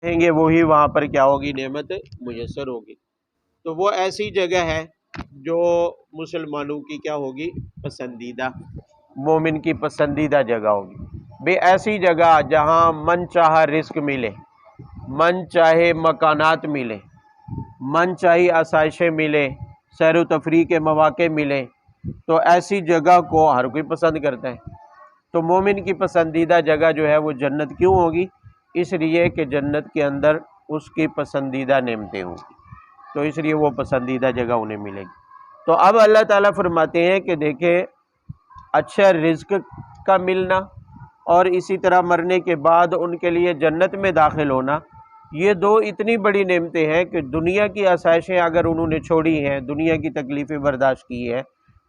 رہیں گے وہی وہاں پر کیا ہوگی، نعمت میسر ہوگی۔ تو وہ ایسی جگہ ہے جو مسلمانوں کی کیا ہوگی، پسندیدہ، مومن کی پسندیدہ جگہ ہوگی۔ بے ایسی جگہ جہاں من چاہا رزق ملے، من چاہے مکانات ملے، من چاہی آسائشیں ملے، سیر و تفریح کے مواقع ملے، تو ایسی جگہ کو ہر کوئی پسند کرتا ہے۔ تو مومن کی پسندیدہ جگہ جو ہے وہ جنت کیوں ہوگی؟ اس لیے کہ جنت کے اندر اس کی پسندیدہ نعمتیں ہوں گی، تو اس لیے وہ پسندیدہ جگہ انہیں ملے گی۔ تو اب اللہ تعالیٰ فرماتے ہیں کہ دیکھیں، اچھا رزق کا ملنا اور اسی طرح مرنے کے بعد ان کے لیے جنت میں داخل ہونا، یہ دو اتنی بڑی نعمتیں ہیں کہ دنیا کی آسائشیں اگر انہوں نے چھوڑی ہیں، دنیا کی تکلیفیں برداشت کی ہے،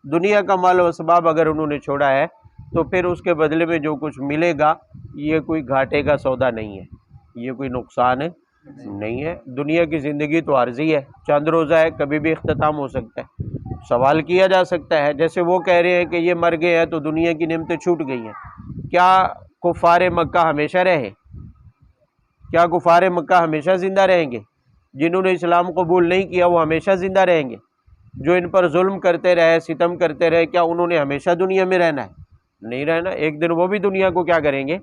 دنیا کا مال و اسباب اگر انہوں نے چھوڑا ہے، تو پھر اس کے بدلے میں جو کچھ ملے گا یہ کوئی گھاٹے کا سودا نہیں ہے، یہ کوئی نقصان نہیں ہے۔ دنیا کی زندگی تو عارضی ہے، چند روزہ ہے، کبھی بھی اختتام ہو سکتا ہے۔ سوال کیا جا سکتا ہے، جیسے وہ کہہ رہے ہیں کہ یہ مر گئے ہیں تو دنیا کی نعمتیں چھوٹ گئی ہیں، کیا کفار مکہ ہمیشہ رہے؟ کیا کفار مکہ ہمیشہ زندہ رہیں گے؟ جنہوں نے اسلام قبول نہیں کیا وہ ہمیشہ زندہ رہیں گے؟ جو ان پر ظلم کرتے رہے، ستم کرتے رہے، کیا انہوں نے ہمیشہ دنیا میں رہنا ہے؟ نہیں رہنا، ایک دن وہ بھی دنیا کو کیا کریں گے،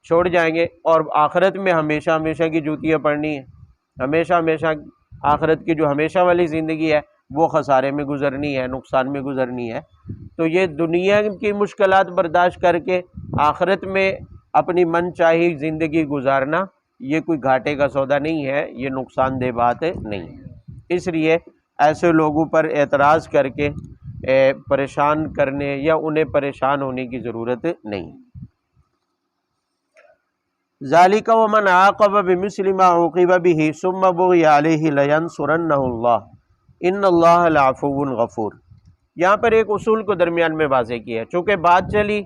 چھوڑ جائیں گے، اور آخرت میں ہمیشہ ہمیشہ کی جوتیاں پڑنی ہیں، ہمیشہ ہمیشہ آخرت کی جو ہمیشہ والی زندگی ہے وہ خسارے میں گزرنی ہے، نقصان میں گزرنی ہے۔ تو یہ دنیا کی مشکلات برداشت کر کے آخرت میں اپنی من چاہی زندگی گزارنا، یہ کوئی گھاٹے کا سودا نہیں ہے، یہ نقصان دہ بات نہیں ہے۔ اس لیے ایسے لوگوں پر اعتراض کر کے پریشان کرنے یا انہیں پریشان ہونے کی ضرورت نہیں۔ ذالک ومن عاقب بمثل ما عوقب به ثم بغی علیہ لینصرنہ اللہ ان اللہ لعفو غفور۔ یہاں پر ایک اصول کو درمیان میں واضح کیا ہے، چونکہ بات چلی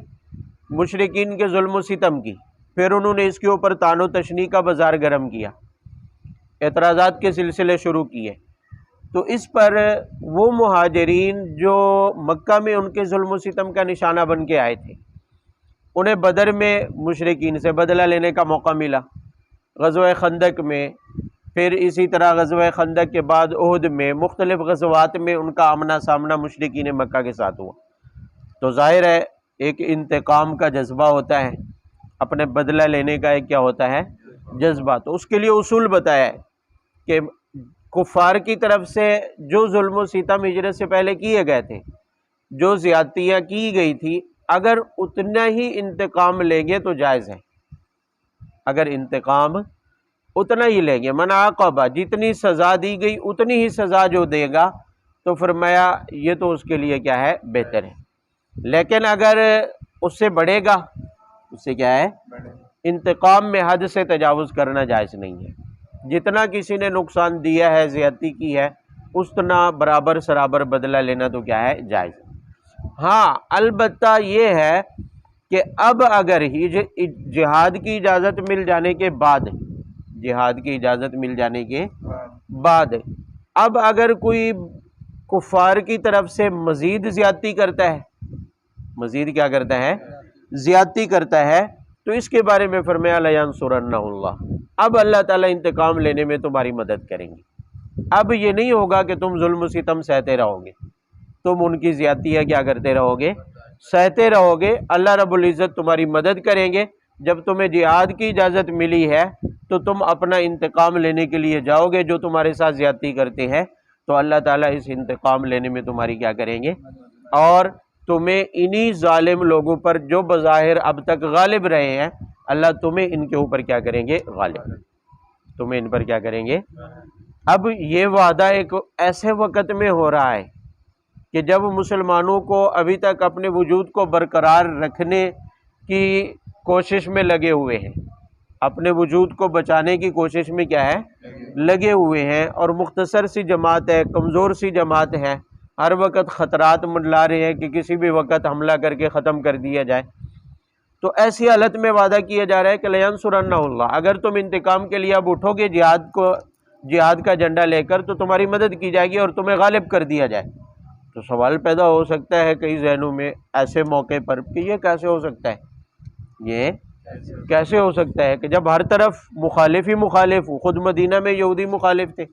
مشرکین کے ظلم و ستم کی، پھر انہوں نے اس کے اوپر طعن و تشنیع کا بازار گرم کیا، اعتراضات کے سلسلے شروع کیے، تو اس پر وہ مہاجرین جو مکہ میں ان کے ظلم و ستم کا نشانہ بن کے آئے تھے، انہیں بدر میں مشرکین سے بدلہ لینے کا موقع ملا، غزوہ خندق میں، پھر اسی طرح غزوہ خندق کے بعد احد میں، مختلف غزوات میں ان کا آمنا سامنا مشرکین مکہ کے ساتھ ہوا۔ تو ظاہر ہے ایک انتقام کا جذبہ ہوتا ہے، اپنے بدلہ لینے کا ایک کیا ہوتا ہے، جذبہ۔ تو اس کے لیے اصول بتایا ہے کہ کفار کی طرف سے جو ظلم و ستم ہجرت سے پہلے کیے گئے تھے، جو زیادتیاں کی گئی تھی، اگر اتنا ہی انتقام لیں گے تو جائز ہے، اگر انتقام اتنا ہی لیں گے، من عاقبہ، جتنی سزا دی گئی اتنی ہی سزا جو دے گا، تو فرمایا یہ تو اس کے لیے کیا ہے، بہتر ہے۔ لیکن اگر اس سے بڑھے گا، اس سے کیا ہے، انتقام میں حد سے تجاوز کرنا جائز نہیں ہے۔ جتنا کسی نے نقصان دیا ہے، زیادتی کی ہے، اتنا برابر سرابر بدلہ لینا تو کیا ہے، جائز ہے۔ ہاں البتہ یہ ہے کہ اب اگر ہی جہاد کی اجازت مل جانے کے بعد، جہاد کی اجازت مل جانے کے بعد، اب اگر کوئی کفار کی طرف سے مزید زیادتی کرتا ہے، مزید کیا کرتا ہے، زیادتی کرتا ہے، تو اس کے بارے میں فرمایا لینصرنہ اللہ، اب اللہ تعالیٰ انتقام لینے میں تمہاری مدد کریں گے۔ اب یہ نہیں ہوگا کہ تم ظلم و ستم سہتے رہو گے، تم ان کی زیادتیاں کیا کرتے رہو گے، سہتے رہو گے، اللہ رب العزت تمہاری مدد کریں گے۔ جب تمہیں جہاد کی اجازت ملی ہے تو تم اپنا انتقام لینے کے لیے جاؤ گے، جو تمہارے ساتھ زیادتی کرتے ہیں، تو اللہ تعالیٰ اس انتقام لینے میں تمہاری کیا کریں گے، اور تمہیں انہی ظالم لوگوں پر جو بظاہر اب تک غالب رہے ہیں، اللہ تمہیں ان کے اوپر کیا کریں گے، غالب، تمہیں ان پر کیا کریں گے۔ اب یہ وعدہ ایک ایسے وقت میں ہو رہا ہے کہ جب مسلمانوں کو ابھی تک اپنے وجود کو برقرار رکھنے کی کوشش میں لگے ہوئے ہیں، اپنے وجود کو بچانے کی کوشش میں کیا ہے، لگے ہوئے ہیں، اور مختصر سی جماعت ہے، کمزور سی جماعت ہے، ہر وقت خطرات منڈلا رہے ہیں کہ کسی بھی وقت حملہ کر کے ختم کر دیا جائے۔ تو ایسی حالت میں وعدہ کیا جا رہا ہے کہ لینصرنہ اللہ، اگر تم انتقام کے لیے اب اٹھو گے جہاد کا جھنڈا لے کر، تو تمہاری مدد کی جائے گی اور تمہیں غالب کر دیا جائے۔ تو سوال پیدا ہو سکتا ہے کئی ذہنوں میں ایسے موقع پر کہ یہ کیسے ہو سکتا ہے، یہ کیسے ہو سکتا ہے کہ جب ہر طرف مخالف ہی مخالف ہو؟ خود مدینہ میں یہودی مخالف تھے،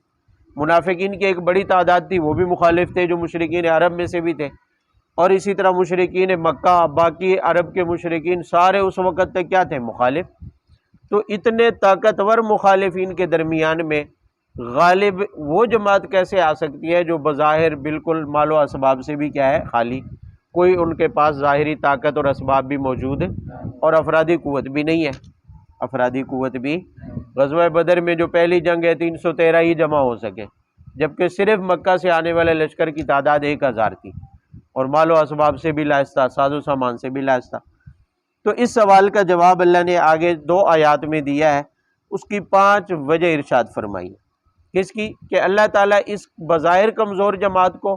منافقین کی ایک بڑی تعداد تھی، وہ بھی مخالف تھے، جو مشرکین عرب میں سے بھی تھے، اور اسی طرح مشرکین مکہ، باقی عرب کے مشرکین سارے اس وقت تک کیا تھے؟ مخالف۔ تو اتنے طاقتور مخالفین کے درمیان میں غالب وہ جماعت کیسے آ سکتی ہے جو بظاہر بالکل مال و اسباب سے بھی کیا ہے؟ خالی، کوئی ان کے پاس ظاہری طاقت اور اسباب بھی موجود ہے اور افرادی قوت بھی نہیں ہے، افرادی قوت بھی۔ غزوہ بدر میں جو پہلی جنگ ہے 313 ہی جمع ہو سکے، جبکہ صرف مکہ سے آنے والے لشکر کی تعداد 1000 تھی، اور مال و اسباب سے بھی لیس تھا، ساز و سامان سے بھی لیس تھا۔ تو اس سوال کا جواب اللہ نے آگے 2 آیات میں دیا ہے، اس کی 5 وجہ ارشاد فرمائی ہے۔ کس کی؟ کہ اللہ تعالیٰ اس بظاہر کمزور جماعت کو،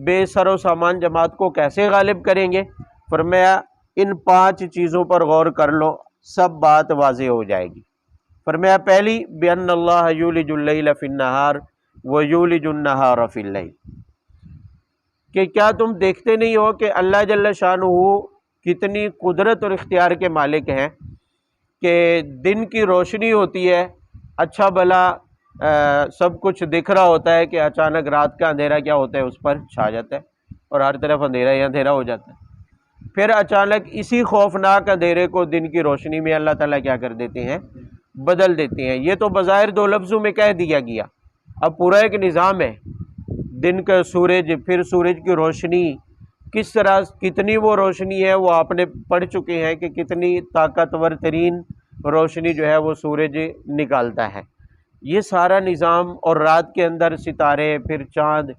بے سر و سامان جماعت کو کیسے غالب کریں گے؟ فرمایا ان 5 چیزوں پر غور کر لو، سب بات واضح ہو جائے گی۔ فرمایا پہلی، بِأَنَّ اللَّهَ يُولِجُ اللَّيْلَ فِي النَّهَارِ وَيُولِجُ النَّهَارَ فِي اللَّيْلِ، کہ کیا تم دیکھتے نہیں ہو کہ اللہ جل شانہ کتنی قدرت اور اختیار کے مالک ہیں کہ دن کی روشنی ہوتی ہے، اچھا بھلا سب کچھ دکھ رہا ہوتا ہے، کہ اچانک رات کا اندھیرا کیا ہوتا ہے؟ اس پر چھا جاتا ہے اور ہر طرف اندھیرا ہی اندھیرا ہو جاتا ہے۔ پھر اچانک اسی خوفناک اندھیرے کو دن کی روشنی میں اللہ تعالیٰ کیا کر دیتے ہیں؟ بدل دیتے ہیں۔ یہ تو بظاہر 2 لفظوں میں کہہ دیا گیا، اب پورا ایک نظام ہے، دن کا سورج، پھر سورج کی روشنی کس طرح، کتنی وہ روشنی ہے، وہ آپ نے پڑھ چکے ہیں کہ کتنی طاقتور ترین روشنی جو ہے وہ سورج نکالتا ہے۔ یہ سارا نظام، اور رات کے اندر ستارے، پھر چاند،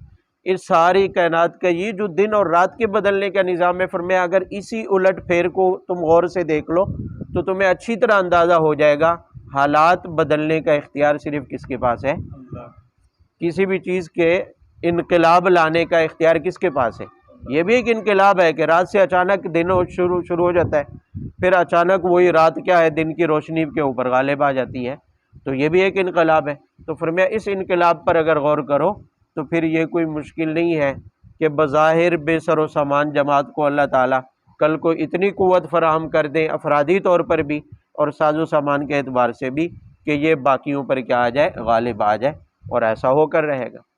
اس ساری کائنات کا یہ جو دن اور رات کے بدلنے کا نظام ہے، فرمایا اگر اسی الٹ پھیر کو تم غور سے دیکھ لو تو تمہیں اچھی طرح اندازہ ہو جائے گا حالات بدلنے کا اختیار صرف کس کے پاس ہے؟ کسی بھی چیز کے انقلاب لانے کا اختیار کس کے پاس ہے؟ یہ بھی ایک انقلاب ہے کہ رات سے اچانک دن شروع ہو جاتا ہے، پھر اچانک وہی رات کیا ہے؟ دن کی روشنی کے اوپر غالب آ جاتی ہے، تو یہ بھی ایک انقلاب ہے۔ تو فرمایا اس انقلاب پر اگر غور کرو تو پھر یہ کوئی مشکل نہیں ہے کہ بظاہر بے سر و سامان جماعت کو اللہ تعالیٰ کل کو اتنی قوت فراہم کر دیں، افرادی طور پر بھی اور ساز و سامان کے اعتبار سے بھی، کہ یہ باقیوں پر کیا آ جائے؟ غالب آ جائے، اور ایسا ہو کر رہے گا۔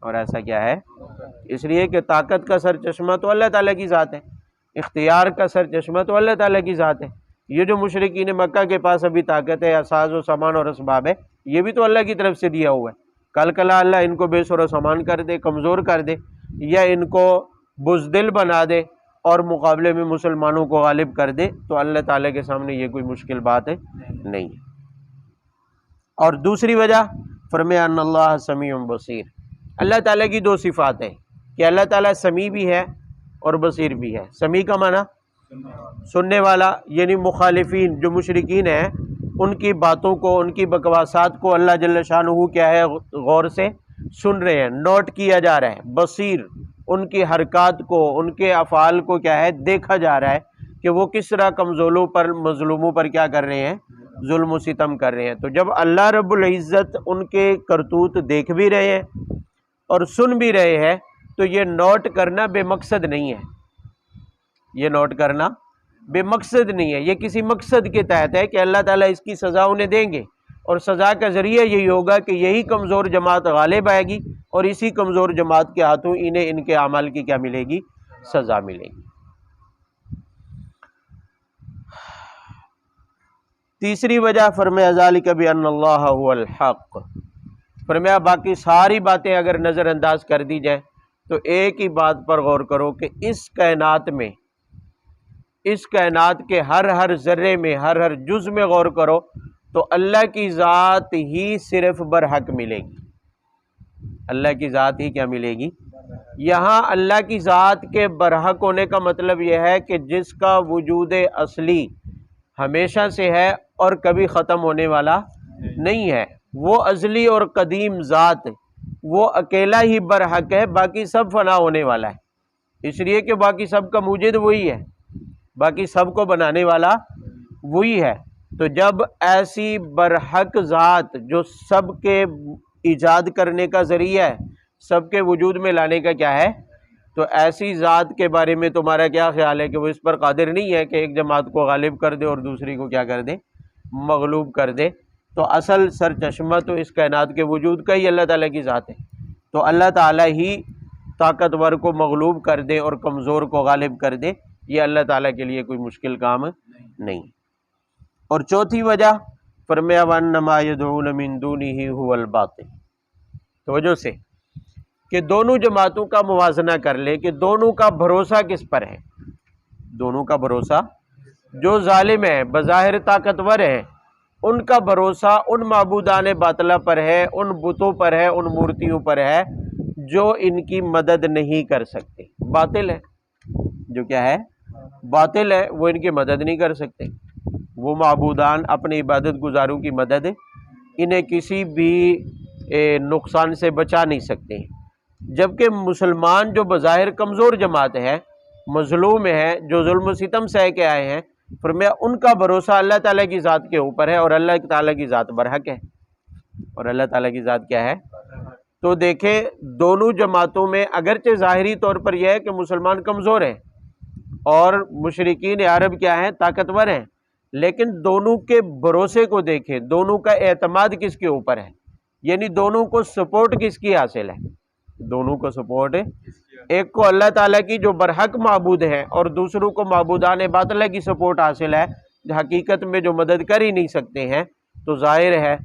اور ایسا کیا ہے؟ اس لیے کہ طاقت کا سرچشمہ تو اللہ تعالیٰ کی ذات ہے، اختیار کا سرچشمہ تو اللہ تعالیٰ کی ذات ہے۔ یہ جو مشرکین مکہ کے پاس ابھی طاقت ہے، ساز و سامان اور اسباب ہے، یہ بھی تو اللہ کی طرف سے دیا ہوا ہے۔ کل کلا اللہ ان کو بے سر و سامان کر دے، کمزور کر دے، یا ان کو بزدل بنا دے اور مقابلے میں مسلمانوں کو غالب کر دے، تو اللہ تعالیٰ کے سامنے یہ کوئی مشکل بات نہیں ہے۔ اور دوسری وجہ فرمایا ان اللہ سمیع بصیر، اللہ تعالیٰ کی 2 صفات ہیں کہ اللہ تعالیٰ سمیع بھی ہے اور بصیر بھی ہے۔ سمیع کا معنی سننے والا، یعنی مخالفین جو مشرکین ہیں ان کی باتوں کو، ان کی بکواسات کو اللہ جل شانہ کیا ہے؟ غور سے سن رہے ہیں، نوٹ کیا جا رہا ہے۔ بصیر، ان کی حرکات کو، ان کے افعال کو کیا ہے؟ دیکھا جا رہا ہے کہ وہ کس طرح کمزوروں پر، مظلوموں پر کیا کر رہے ہیں؟ ظلم و ستم کر رہے ہیں۔ تو جب اللہ رب العزت ان کے کرتوت دیکھ بھی رہے ہیں اور سن بھی رہے ہیں، تو یہ نوٹ کرنا بے مقصد نہیں ہے، یہ نوٹ کرنا بے مقصد نہیں ہے، یہ کسی مقصد کے تحت ہے کہ اللہ تعالیٰ اس کی سزا انہیں دیں گے، اور سزا کا ذریعہ یہی ہوگا کہ یہی کمزور جماعت غالب آئے گی، اور اسی کمزور جماعت کے ہاتھوں انہیں ان کے اعمال کی کیا ملے گی؟ سزا ملے گی۔ تیسری وجہ فرمایا ذالک بان اللہ هو الحق، فرمایا باقی ساری باتیں اگر نظر انداز کر دی جائیں تو ایک ہی بات پر غور کرو کہ اس کائنات میں، اس کائنات کے ہر ذرے میں، ہر جز میں غور کرو تو اللہ کی ذات ہی صرف برحق ملے گی، اللہ کی ذات ہی کیا ملے گی؟ یہاں اللہ کی ذات کے برحق ہونے کا مطلب یہ ہے کہ جس کا وجود اصلی ہمیشہ سے ہے اور کبھی ختم ہونے والا نہیں ہے، وہ ازلی اور قدیم ذات، وہ اکیلا ہی برحق ہے، باقی سب فنا ہونے والا ہے، اس لیے کہ باقی سب کا موجد وہی ہے، باقی سب کو بنانے والا وہی ہے۔ تو جب ایسی برحق ذات جو سب کے ایجاد کرنے کا ذریعہ ہے، سب کے وجود میں لانے کا کیا ہے؟ تو ایسی ذات کے بارے میں تمہارا کیا خیال ہے کہ وہ اس پر قادر نہیں ہے کہ ایک جماعت کو غالب کر دے اور دوسری کو کیا کر دے؟ مغلوب کر دے۔ تو اصل سرچشمہ تو اس کائنات کے وجود کا ہی اللہ تعالیٰ کی ذات ہے، تو اللہ تعالیٰ ہی طاقتور کو مغلوب کر دے اور کمزور کو غالب کر دے، یہ اللہ تعالیٰ کے لیے کوئی مشکل کام نہیں۔ اور چوتھی وجہ فرمایا وَأَنَّمَا يَدْعُونَ مِن دُونِهِ هُوَ الْبَاطِلُ، توجہ سے کہ دونوں جماعتوں کا موازنہ کر لے کہ دونوں کا بھروسہ کس پر ہے۔ دونوں کا بھروسہ، جو ظالم ہے بظاہر طاقتور ہے، ان کا بھروسہ ان معبودان باطلہ پر ہے، ان بتوں پر ہے، ان مورتیوں پر ہے جو ان کی مدد نہیں کر سکتے۔ باطل ہے، جو کیا ہے؟ باطل ہے، وہ ان کی مدد نہیں کر سکتے۔ وہ معبودان اپنے عبادت گزاروں کی مدد انہیں کسی بھی نقصان سے بچا نہیں سکتے، جبکہ مسلمان جو بظاہر کمزور جماعت ہے، مظلوم ہے، جو ظلم و ستم سہ کے آئے ہیں، فرمایا ان کا بھروسہ اللہ تعالیٰ کی ذات کے اوپر ہے، اور اللہ تعالیٰ کی ذات برحق ہے، اور اللہ تعالیٰ کی ذات کیا ہے؟ تو دیکھیں دونوں جماعتوں میں اگرچہ ظاہری طور پر یہ ہے کہ مسلمان کمزور ہیں اور مشرکین عرب کیا ہیں؟ طاقتور ہیں، لیکن دونوں کے بھروسے کو دیکھیں، دونوں کا اعتماد کس کے اوپر ہے، یعنی دونوں کو سپورٹ کس کی حاصل ہے؟ دونوں کو سپورٹ ایک کو اللہ تعالیٰ کی جو برحق معبود ہے، اور دوسروں کو معبودان باطلہ کی سپورٹ حاصل ہے، حقیقت میں جو مدد کر ہی نہیں سکتے ہیں۔ تو ظاہر ہے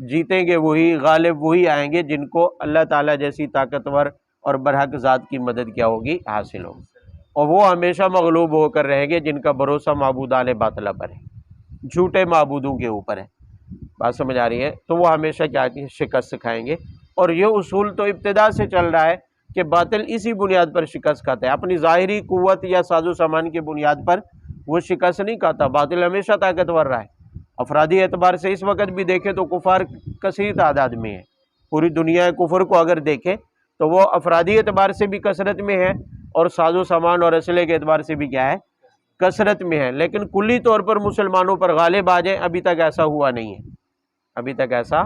جیتیں گے وہی، غالب وہی آئیں گے جن کو اللہ تعالیٰ جیسی طاقتور اور برحق ذات کی مدد کیا ہوگی؟ حاصل ہوگی، اور وہ ہمیشہ مغلوب ہو کر رہیں گے جن کا بھروسہ معبودان باطلہ پر ہے، جھوٹے معبودوں کے اوپر ہے۔ بات سمجھ آ رہی ہے؟ تو وہ ہمیشہ کیا شکست کھائیں گے، اور یہ اصول تو ابتدا سے چل رہا ہے کہ باطل اسی بنیاد پر شکست کھاتا ہے، اپنی ظاہری قوت یا ساز و سامان کی بنیاد پر وہ شکست نہیں کھاتا۔ باطل ہمیشہ طاقتور رہا ہے۔ افرادی اعتبار سے اس وقت بھی دیکھیں تو کفار کثیر تعداد میں ہے، پوری دنیا کفر کو اگر دیکھیں تو وہ افرادی اعتبار سے بھی کثرت میں ہے، اور ساز و سامان اور اسلحے کے اعتبار سے بھی کیا ہے؟ کثرت میں ہے، لیکن کلی طور پر مسلمانوں پر غالب آ جائیں ابھی تک ایسا ہوا نہیں ہے، ابھی تک ایسا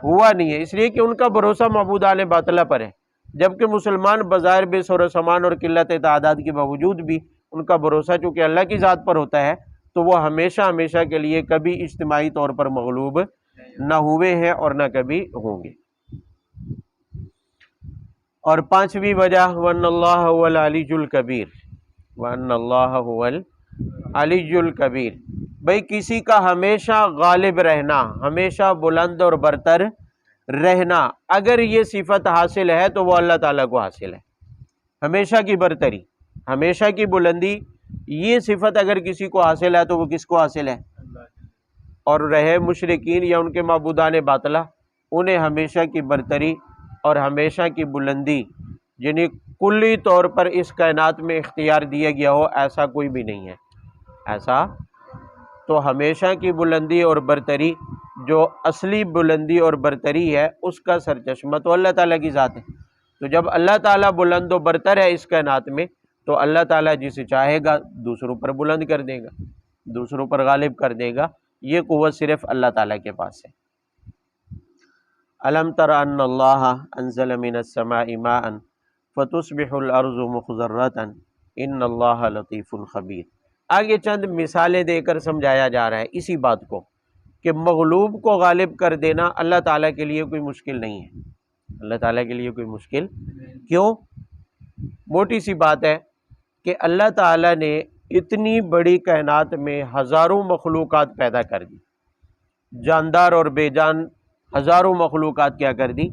ہوا نہیں ہے، اس لیے کہ ان کا بھروسہ معبودان باطلہ پر ہے، جبکہ مسلمان بظاہر بے سر و سامان اور قلت تعداد کے باوجود بھی ان کا بھروسہ چونکہ اللہ کی ذات پر ہوتا ہے، تو وہ ہمیشہ ہمیشہ کے لیے کبھی اجتماعی طور پر مغلوب نہ ہوئے ہیں اور نہ کبھی ہوں گے۔ اور پانچویں وجہ وَأَنَّ اللَّهَ هُوَ الْعَلِيُّ الْكَبِيرُ، وَأَنَّ اللَّهَ هُوَ الْعَلِيُّ الْكَبِيرُ، بھئی کسی کا ہمیشہ غالب رہنا، ہمیشہ بلند اور برتر رہنا، اگر یہ صفت حاصل ہے تو وہ اللہ تعالیٰ کو حاصل ہے۔ ہمیشہ کی برتری، ہمیشہ کی بلندی، یہ صفت اگر کسی کو حاصل ہے تو وہ کس کو حاصل ہے؟ اور رہے مشرکین یا ان کے معبودان باطلہ، انہیں ہمیشہ کی برتری اور ہمیشہ کی بلندی یعنی کلی طور پر اس کائنات میں اختیار دیا گیا ہو، ایسا کوئی بھی نہیں ہے۔ ایسا تو ہمیشہ کی بلندی اور برتری، جو اصلی بلندی اور برتری ہے، اس کا سرچشمہ تو اللہ تعالیٰ کی ذات ہے۔ تو جب اللہ تعالیٰ بلند و برتر ہے اس کائنات میں، تو اللہ تعالیٰ جسے چاہے گا دوسروں پر بلند کر دے گا، دوسروں پر غالب کر دے گا، یہ قوت صرف اللہ تعالیٰ کے پاس ہے۔ الم تر ان اللہ انزل من السماء ماء فتصبح الارض مخضرۃ ان اللہ لطیف خبیر۔ آگے چند مثالیں دے کر سمجھایا جا رہا ہے اسی بات کو کہ مغلوب کو غالب کر دینا اللہ تعالیٰ کے لیے کوئی مشکل نہیں ہے، اللہ تعالیٰ کے لیے کوئی مشکل کیوں؟ موٹی سی بات ہے کہ اللہ تعالیٰ نے اتنی بڑی کائنات میں ہزاروں مخلوقات پیدا کر دی، جاندار اور بے جان ہزاروں مخلوقات کیا کر دی؟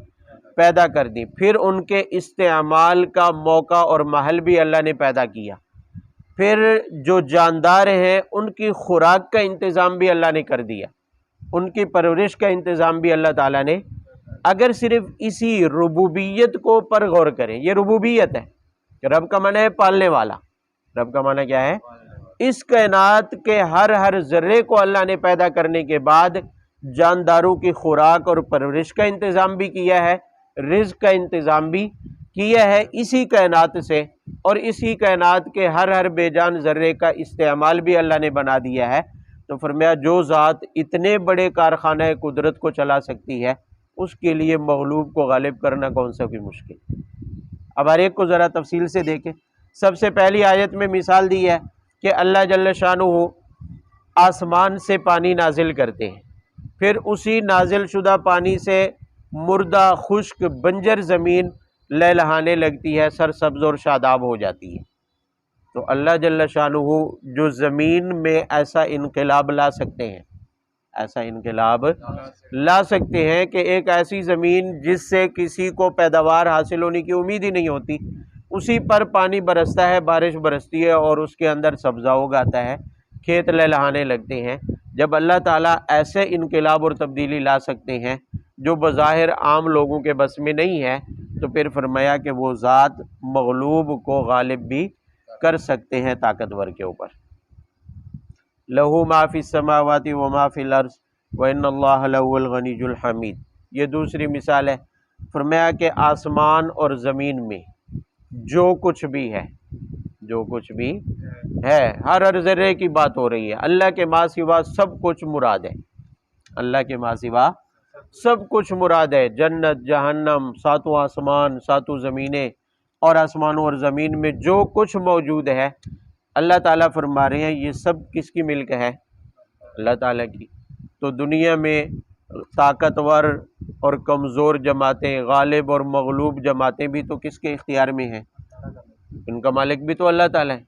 پیدا کر دی، پھر ان کے استعمال کا موقع اور محل بھی اللہ نے پیدا کیا، پھر جو جاندار ہیں ان کی خوراک کا انتظام بھی اللہ نے کر دیا، ان کی پرورش کا انتظام بھی اللہ تعالیٰ نے۔ اگر صرف اسی ربوبیت کو پر غور کریں، یہ ربوبیت ہے، رب کا معنی ہے پالنے والا، رب کا معنی کیا ہے؟ اس کائنات کے ہر ذرے کو اللہ نے پیدا کرنے کے بعد جانداروں کی خوراک اور پرورش کا انتظام بھی کیا ہے، رزق کا انتظام بھی کیا ہے اسی کائنات سے، اور اسی کائنات کے ہر بے جان ذرے کا استعمال بھی اللہ نے بنا دیا ہے۔ تو فرمایا جو ذات اتنے بڑے کارخانہ قدرت کو چلا سکتی ہے، اس کے لیے مغلوب کو غالب کرنا کون سا کوئی مشکل؟ اب ہر ایک کو ذرا تفصیل سے دیکھیں۔ سب سے پہلی آیت میں مثال دی ہے کہ اللہ جل شانہ آسمان سے پانی نازل کرتے ہیں، پھر اسی نازل شدہ پانی سے مردہ خشک بنجر زمین لہلہانے لگتی ہے، سرسبز اور شاداب ہو جاتی ہے۔ تو اللہ جل شانہ جو زمین میں ایسا انقلاب لا سکتے ہیں، ایسا انقلاب لا سکتے ہیں کہ ایک ایسی زمین جس سے کسی کو پیداوار حاصل ہونے کی امید ہی نہیں ہوتی، اسی پر پانی برستا ہے، بارش برستی ہے اور اس کے اندر سبزہ اگاتا ہے، کھیت لہلہانے لگتے ہیں۔ جب اللہ تعالیٰ ایسے انقلاب اور تبدیلی لا سکتے ہیں جو بظاہر عام لوگوں کے بس میں نہیں ہے، تو پھر فرمایا کہ وہ ذات مغلوب کو غالب بھی کر سکتے ہیں طاقتور کے اوپر۔ لہو ما فی السماوات و ما فی الارض وان اللہ لہو الغنی الحمید۔ یہ دوسری مثال ہے، فرمایا کہ آسمان اور زمین میں جو کچھ بھی ہے، جو کچھ بھی ہے، ہر ذرے کی بات ہو رہی ہے، اللہ کے ما سوا سب کچھ مراد ہے، اللہ کے ما سوا سب کچھ مراد ہے۔ جنت، جہنم، ساتوں آسمان، ساتوں زمینیں، اور آسمانوں اور زمین میں جو کچھ موجود ہے، اللہ تعالیٰ فرما رہے ہیں یہ سب کس کی ملک ہے؟ اللہ تعالیٰ کی۔ تو دنیا میں طاقتور اور کمزور جماعتیں، غالب اور مغلوب جماعتیں بھی تو کس کے اختیار میں ہیں؟ ان کا مالک بھی تو اللہ تعالیٰ ہے۔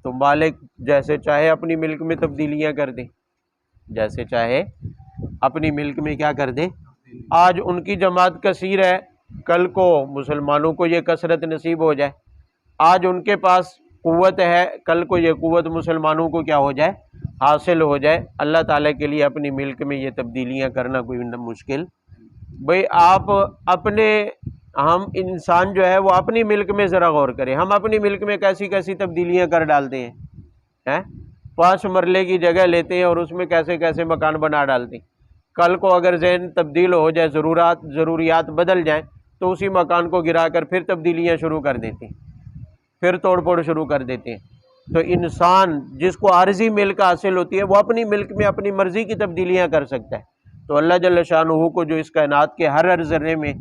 تو مالک جیسے چاہے اپنی ملک میں تبدیلیاں کر دے، جیسے چاہے اپنی ملک میں کیا کر دے۔ آج ان کی جماعت کثیر ہے، کل کو مسلمانوں کو یہ کثرت نصیب ہو جائے۔ آج ان کے پاس قوت ہے، کل کو یہ قوت مسلمانوں کو کیا ہو جائے، حاصل ہو جائے۔ اللہ تعالیٰ کے لیے اپنی ملک میں یہ تبدیلیاں کرنا کوئی مشکل بھئی آپ اپنے، ہم انسان جو ہے وہ اپنی ملک میں ذرا غور کریں، ہم اپنی ملک میں کیسی کیسی تبدیلیاں کر ڈالتے ہیں، 5 مرلے کی جگہ لیتے ہیں اور اس میں کیسے کیسے مکان بنا ڈالتے ہیں۔ کل کو اگر ذہن تبدیل ہو جائے، ضروریات بدل جائیں، تو اسی مکان کو گرا کر پھر تبدیلیاں شروع کر دیتے ہیں، پھر توڑ پھوڑ شروع کر دیتے ہیں۔ تو انسان جس کو عارضی ملک حاصل ہوتی ہے وہ اپنی ملک میں اپنی مرضی کی تبدیلیاں کر سکتا ہے۔ تو اللہ جل شانہ کو جو اس کائنات کے ہر ذرے میں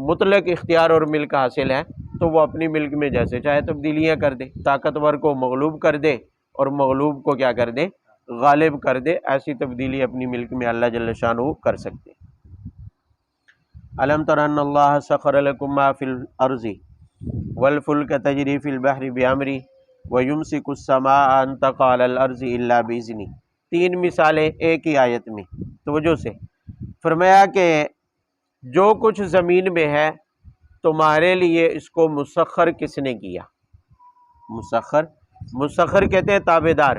مطلق اختیار اور ملک حاصل ہے، تو وہ اپنی ملک میں جیسے چاہے تبدیلیاں کر دے، طاقتور کو مغلوب کر دے اور مغلوب کو کیا کر دے، غالب کر دے۔ ایسی تبدیلی اپنی ملک میں اللہ جل شانہ کر سکتے۔ الم تر ان اللہ سخر لکم ما فی الارض والفلک تجری فی البحر بامرہ ویمسک السماء ان تقع علی الارض الا باذنہ۔ 3 مثالیں ایک ہی آیت میں، توجہ سے۔ فرمایا کہ جو کچھ زمین میں ہے تمہارے لیے اس کو مسخر کس نے کیا؟ مسخر کہتے ہیں تابع دار،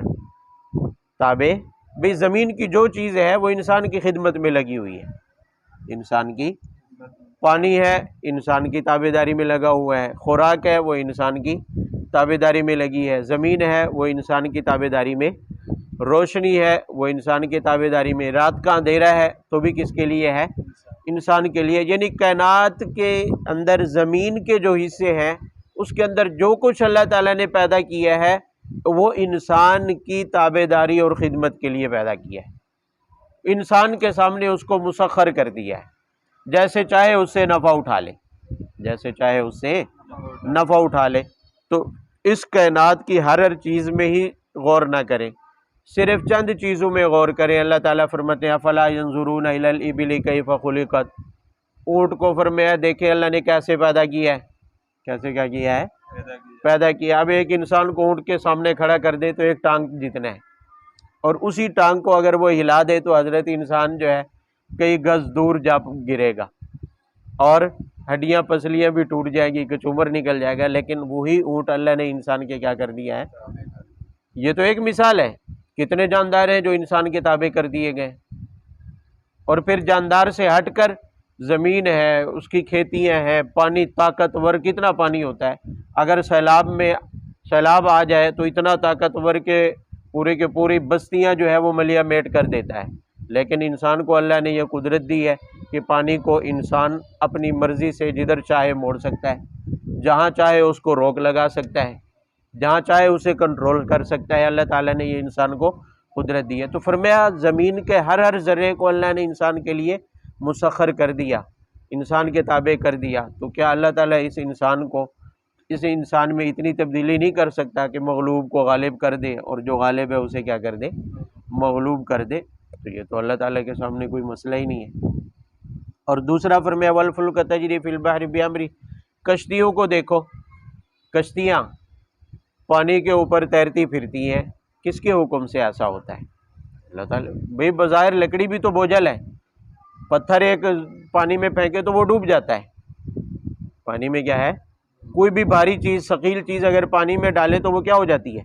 تابع، بھئی زمین کی جو چیز ہے وہ انسان کی خدمت میں لگی ہوئی ہے، انسان کی، پانی ہے انسان کی تابع داری میں لگا ہوا ہے، خوراک ہے وہ انسان کی تابع داری میں لگی ہے، زمین ہے وہ انسان کی تابع داری میں، روشنی ہے وہ انسان کی تابع داری میں، رات کا اندھیرا ہے تو بھی کس کے لیے ہے؟ انسان کے لیے۔ یعنی کائنات کے اندر زمین کے جو حصے ہیں اس کے اندر جو کچھ اللہ تعالیٰ نے پیدا کیا ہے وہ انسان کی تابع داری اور خدمت کے لیے پیدا کیا ہے، انسان کے سامنے اس کو مسخر کر دیا ہے، جیسے چاہے اس سے نفع اٹھا لے، جیسے چاہے اس سے نفع اٹھا لے۔ تو اس کائنات کی ہر چیز میں ہی غور نہ کریں، صرف چند چیزوں میں غور کریں۔ اللہ تعالیٰ فرماتے ہیں افلا ینظرون الی الابل کیف خلقت، اونٹ کو فرمایا دیکھیں اللہ نے کیسے پیدا کیا ہے، کیسے کیا کیا ہے، پیدا کیا۔ اب ایک انسان کو اونٹ کے سامنے کھڑا کر دے تو ایک ٹانگ جتنا ہے، اور اسی ٹانگ کو اگر وہ ہلا دے تو حضرت انسان جو ہے کئی گز دور جا گرے گا اور ہڈیاں پسلیاں بھی ٹوٹ جائے گی، کچومر نکل جائے گا، لیکن وہی اونٹ اللہ نے انسان کے کیا کر دیا ہے۔ یہ تو ایک مثال ہے، کتنے جاندار ہیں جو انسان کے تابع کر دیے گئے۔ اور پھر جاندار سے ہٹ کر زمین ہے، اس کی کھیتیاں ہیں، پانی طاقتور، کتنا پانی ہوتا ہے، اگر سیلاب آ جائے تو اتنا طاقتور کہ پورے کے پوری بستیاں جو ہے وہ ملیا میٹ کر دیتا ہے۔ لیکن انسان کو اللہ نے یہ قدرت دی ہے کہ پانی کو انسان اپنی مرضی سے جدھر چاہے موڑ سکتا ہے، جہاں چاہے اس کو روک لگا سکتا ہے، جہاں چاہے اسے کنٹرول کر سکتا ہے۔ اللہ تعالیٰ نے یہ انسان کو قدرت دی ہے۔ تو فرمایا زمین کے ہر ذرے کو اللہ نے انسان کے لیے مسخر کر دیا۔ انسان کے تابع کر دیا، تو کیا اللہ تعالیٰ اس انسان میں اتنی تبدیلی نہیں کر سکتا کہ مغلوب کو غالب کر دے اور جو غالب ہے اسے کیا کر دے؟ مغلوب کر دے۔ تو یہ تو اللہ تعالیٰ کے سامنے کوئی مسئلہ ہی نہیں ہے۔ اور دوسرا فرمایا والفلک تجری فی البحر بامری، کشتیوں کو دیکھو، کشتیاں پانی کے اوپر تیرتی پھرتی ہیں، کس کے حکم سے ایسا ہوتا ہے؟ اللہ تعالیٰ۔ بھئی بظاہر لکڑی بھی تو بوجھل ہے، پتھر ایک پانی میں پھینکے تو وہ ڈوب جاتا ہے۔ پانی میں کیا ہے؟ کوئی بھی بھاری چیز، ثقیل چیز اگر پانی میں ڈالے تو وہ کیا ہو جاتی ہے؟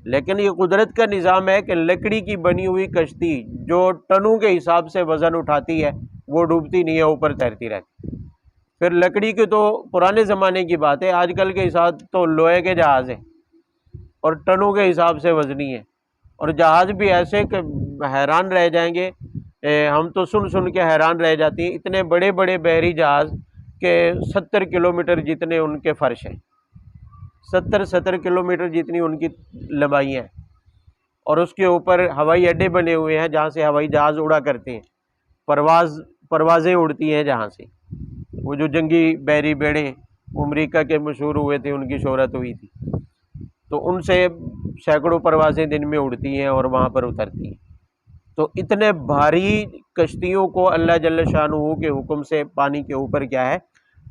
لیکن یہ قدرت کا نظام ہے کہ لکڑی کی بنی ہوئی کشتی جو ٹنوں کے حساب سے وزن اٹھاتی ہے وہ ڈوبتی نہیں ہے، اوپر تیرتی رہتی۔ پھر لکڑی کی تو پرانے زمانے کی بات ہے، آج کل کے حساب تو لوہے کے جہاز ہیں اور ٹنوں کے حساب سے وزنی ہے، اور جہاز بھی ایسے کہ حیران رہ جائیں گے، ہم تو سن کے حیران رہ جاتی ہیں، اتنے بڑے بڑے بحری جہاز کہ 70 کلومیٹر جتنے ان کے فرش ہیں، 70 کلومیٹر جتنی ان کی لمبائی ہیں، اور اس کے اوپر ہوائی اڈے بنے ہوئے ہیں جہاں سے ہوائی جہاز اڑا کرتے ہیں، پروازیں اڑتی ہیں جہاں سے۔ وہ جو جنگی بحری بیڑے امریکہ کے مشہور ہوئے تھے، ان کی شہرت ہوئی تھی، تو ان سے سینکڑوں پروازیں دن میں اڑتی ہیں اور وہاں پر اترتی ہیں۔ تو اتنے بھاری کشتیوں کو اللہ جل شانہ کے حکم سے پانی کے اوپر کیا ہے؟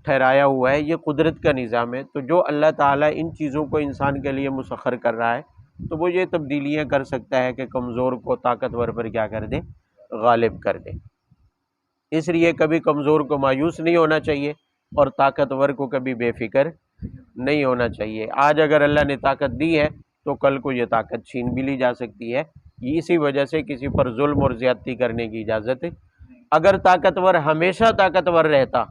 ٹھہرایا ہوا ہے۔ یہ قدرت کا نظام ہے۔ تو جو اللہ تعالیٰ ان چیزوں کو انسان کے لیے مسخر کر رہا ہے تو وہ یہ تبدیلیاں کر سکتا ہے کہ کمزور کو طاقتور پر کیا کر دے؟ غالب کر دے۔ اس لیے کبھی کمزور کو مایوس نہیں ہونا چاہیے اور طاقتور کو کبھی بے فکر نہیں ہونا چاہیے۔ آج اگر اللہ نے طاقت دی ہے تو کل کو یہ طاقت چھین بھی لی جا سکتی ہے، اسی وجہ سے کسی پر ظلم اور زیادتی کرنے کی اجازت ہے۔ اگر طاقتور ہمیشہ طاقتور رہتا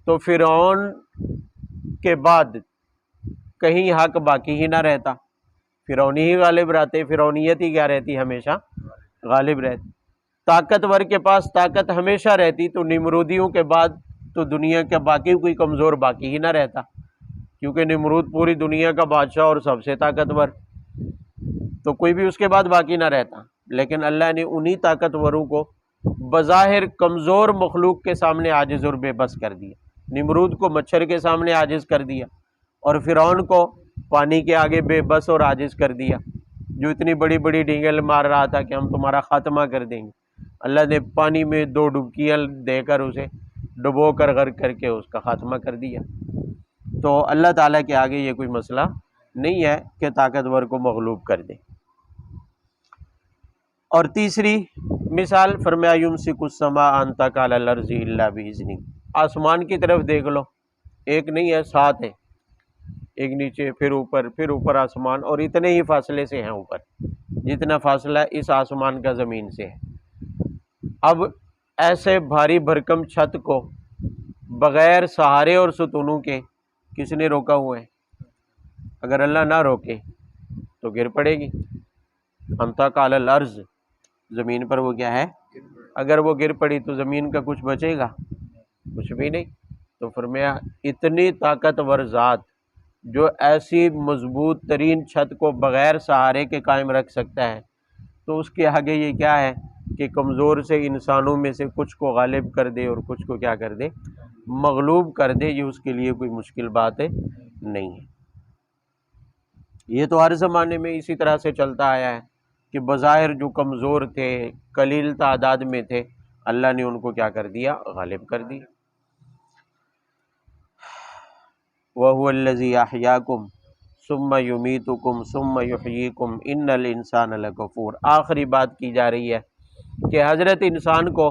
تو فرعون کے بعد کہیں حق باقی ہی نہ رہتا، فرعونی ہی غالب رہتے، فرعونیت ہی کیا رہتی؟ ہمیشہ غالب رہتی۔ طاقتور کے پاس طاقت ہمیشہ رہتی تو نمرودیوں کے بعد تو دنیا کا باقی کوئی کمزور باقی ہی نہ رہتا، کیونکہ نمرود پوری دنیا کا بادشاہ اور سب سے طاقتور، تو کوئی بھی اس کے بعد باقی نہ رہتا۔ لیکن اللہ نے انہی طاقتوروں کو بظاہر کمزور مخلوق کے سامنے عاجز اور بے بس کر دیا۔ نمرود کو مچھر کے سامنے عاجز کر دیا، اور فرعون کو پانی کے آگے بے بس اور عاجز کر دیا، جو اتنی بڑی بڑی ڈینگل مار رہا تھا کہ ہم تمہارا خاتمہ کر دیں گے۔ اللہ نے پانی میں 2 ڈبکیاں دے کر اسے ڈبو کر غرق کر کے اس کا خاتمہ کر دیا۔ تو اللہ تعالیٰ کے آگے یہ کوئی مسئلہ نہیں ہے کہ طاقتور کو مغلوب کر دے۔ اور تیسری مثال فرمایا یمسک السماء ان تقع علی الارض الا باذنہ، آسمان کی طرف دیکھ لو، ایک نہیں ہے 7 ہے، ایک نیچے پھر اوپر آسمان، اور اتنے ہی فاصلے سے ہیں اوپر جتنا فاصلہ اس آسمان کا زمین سے ہے۔ اب ایسے بھاری بھرکم چھت کو بغیر سہارے اور ستونوں کے کس نے روکا ہوا ہے؟ اگر اللہ نہ روکے تو گر پڑے گی۔ ان تقع علی الارض، زمین پر وہ کیا ہے؟ اگر وہ گر پڑی تو زمین کا کچھ بچے گا؟ کچھ بھی نہیں۔ تو فرمایا اتنی طاقتور ذات جو ایسی مضبوط ترین چھت کو بغیر سہارے کے قائم رکھ سکتا ہے، تو اس کے آگے یہ کیا ہے کہ کمزور سے انسانوں میں سے کچھ کو غالب کر دے اور کچھ کو کیا کر دے؟ مغلوب کر دے۔ یہ اس کے لیے کوئی مشکل بات نہیں ہے۔ یہ تو ہر زمانے میں اسی طرح سے چلتا آیا ہے کہ بظاہر جو کمزور تھے، قلیل تعداد میں تھے، اللہ نے ان کو کیا کر دیا؟ غالب کر دیا۔ وَهُوَ الَّذِي أَحْيَاكُمْ ثُمَّ يُمِيتُكُمْ ثُمَّ يُحْيِيكُمْ إِنَّ الْإِنسَانَ لَكَفُورٌ۔ آخری بات کی جا رہی ہے کہ حضرت انسان کو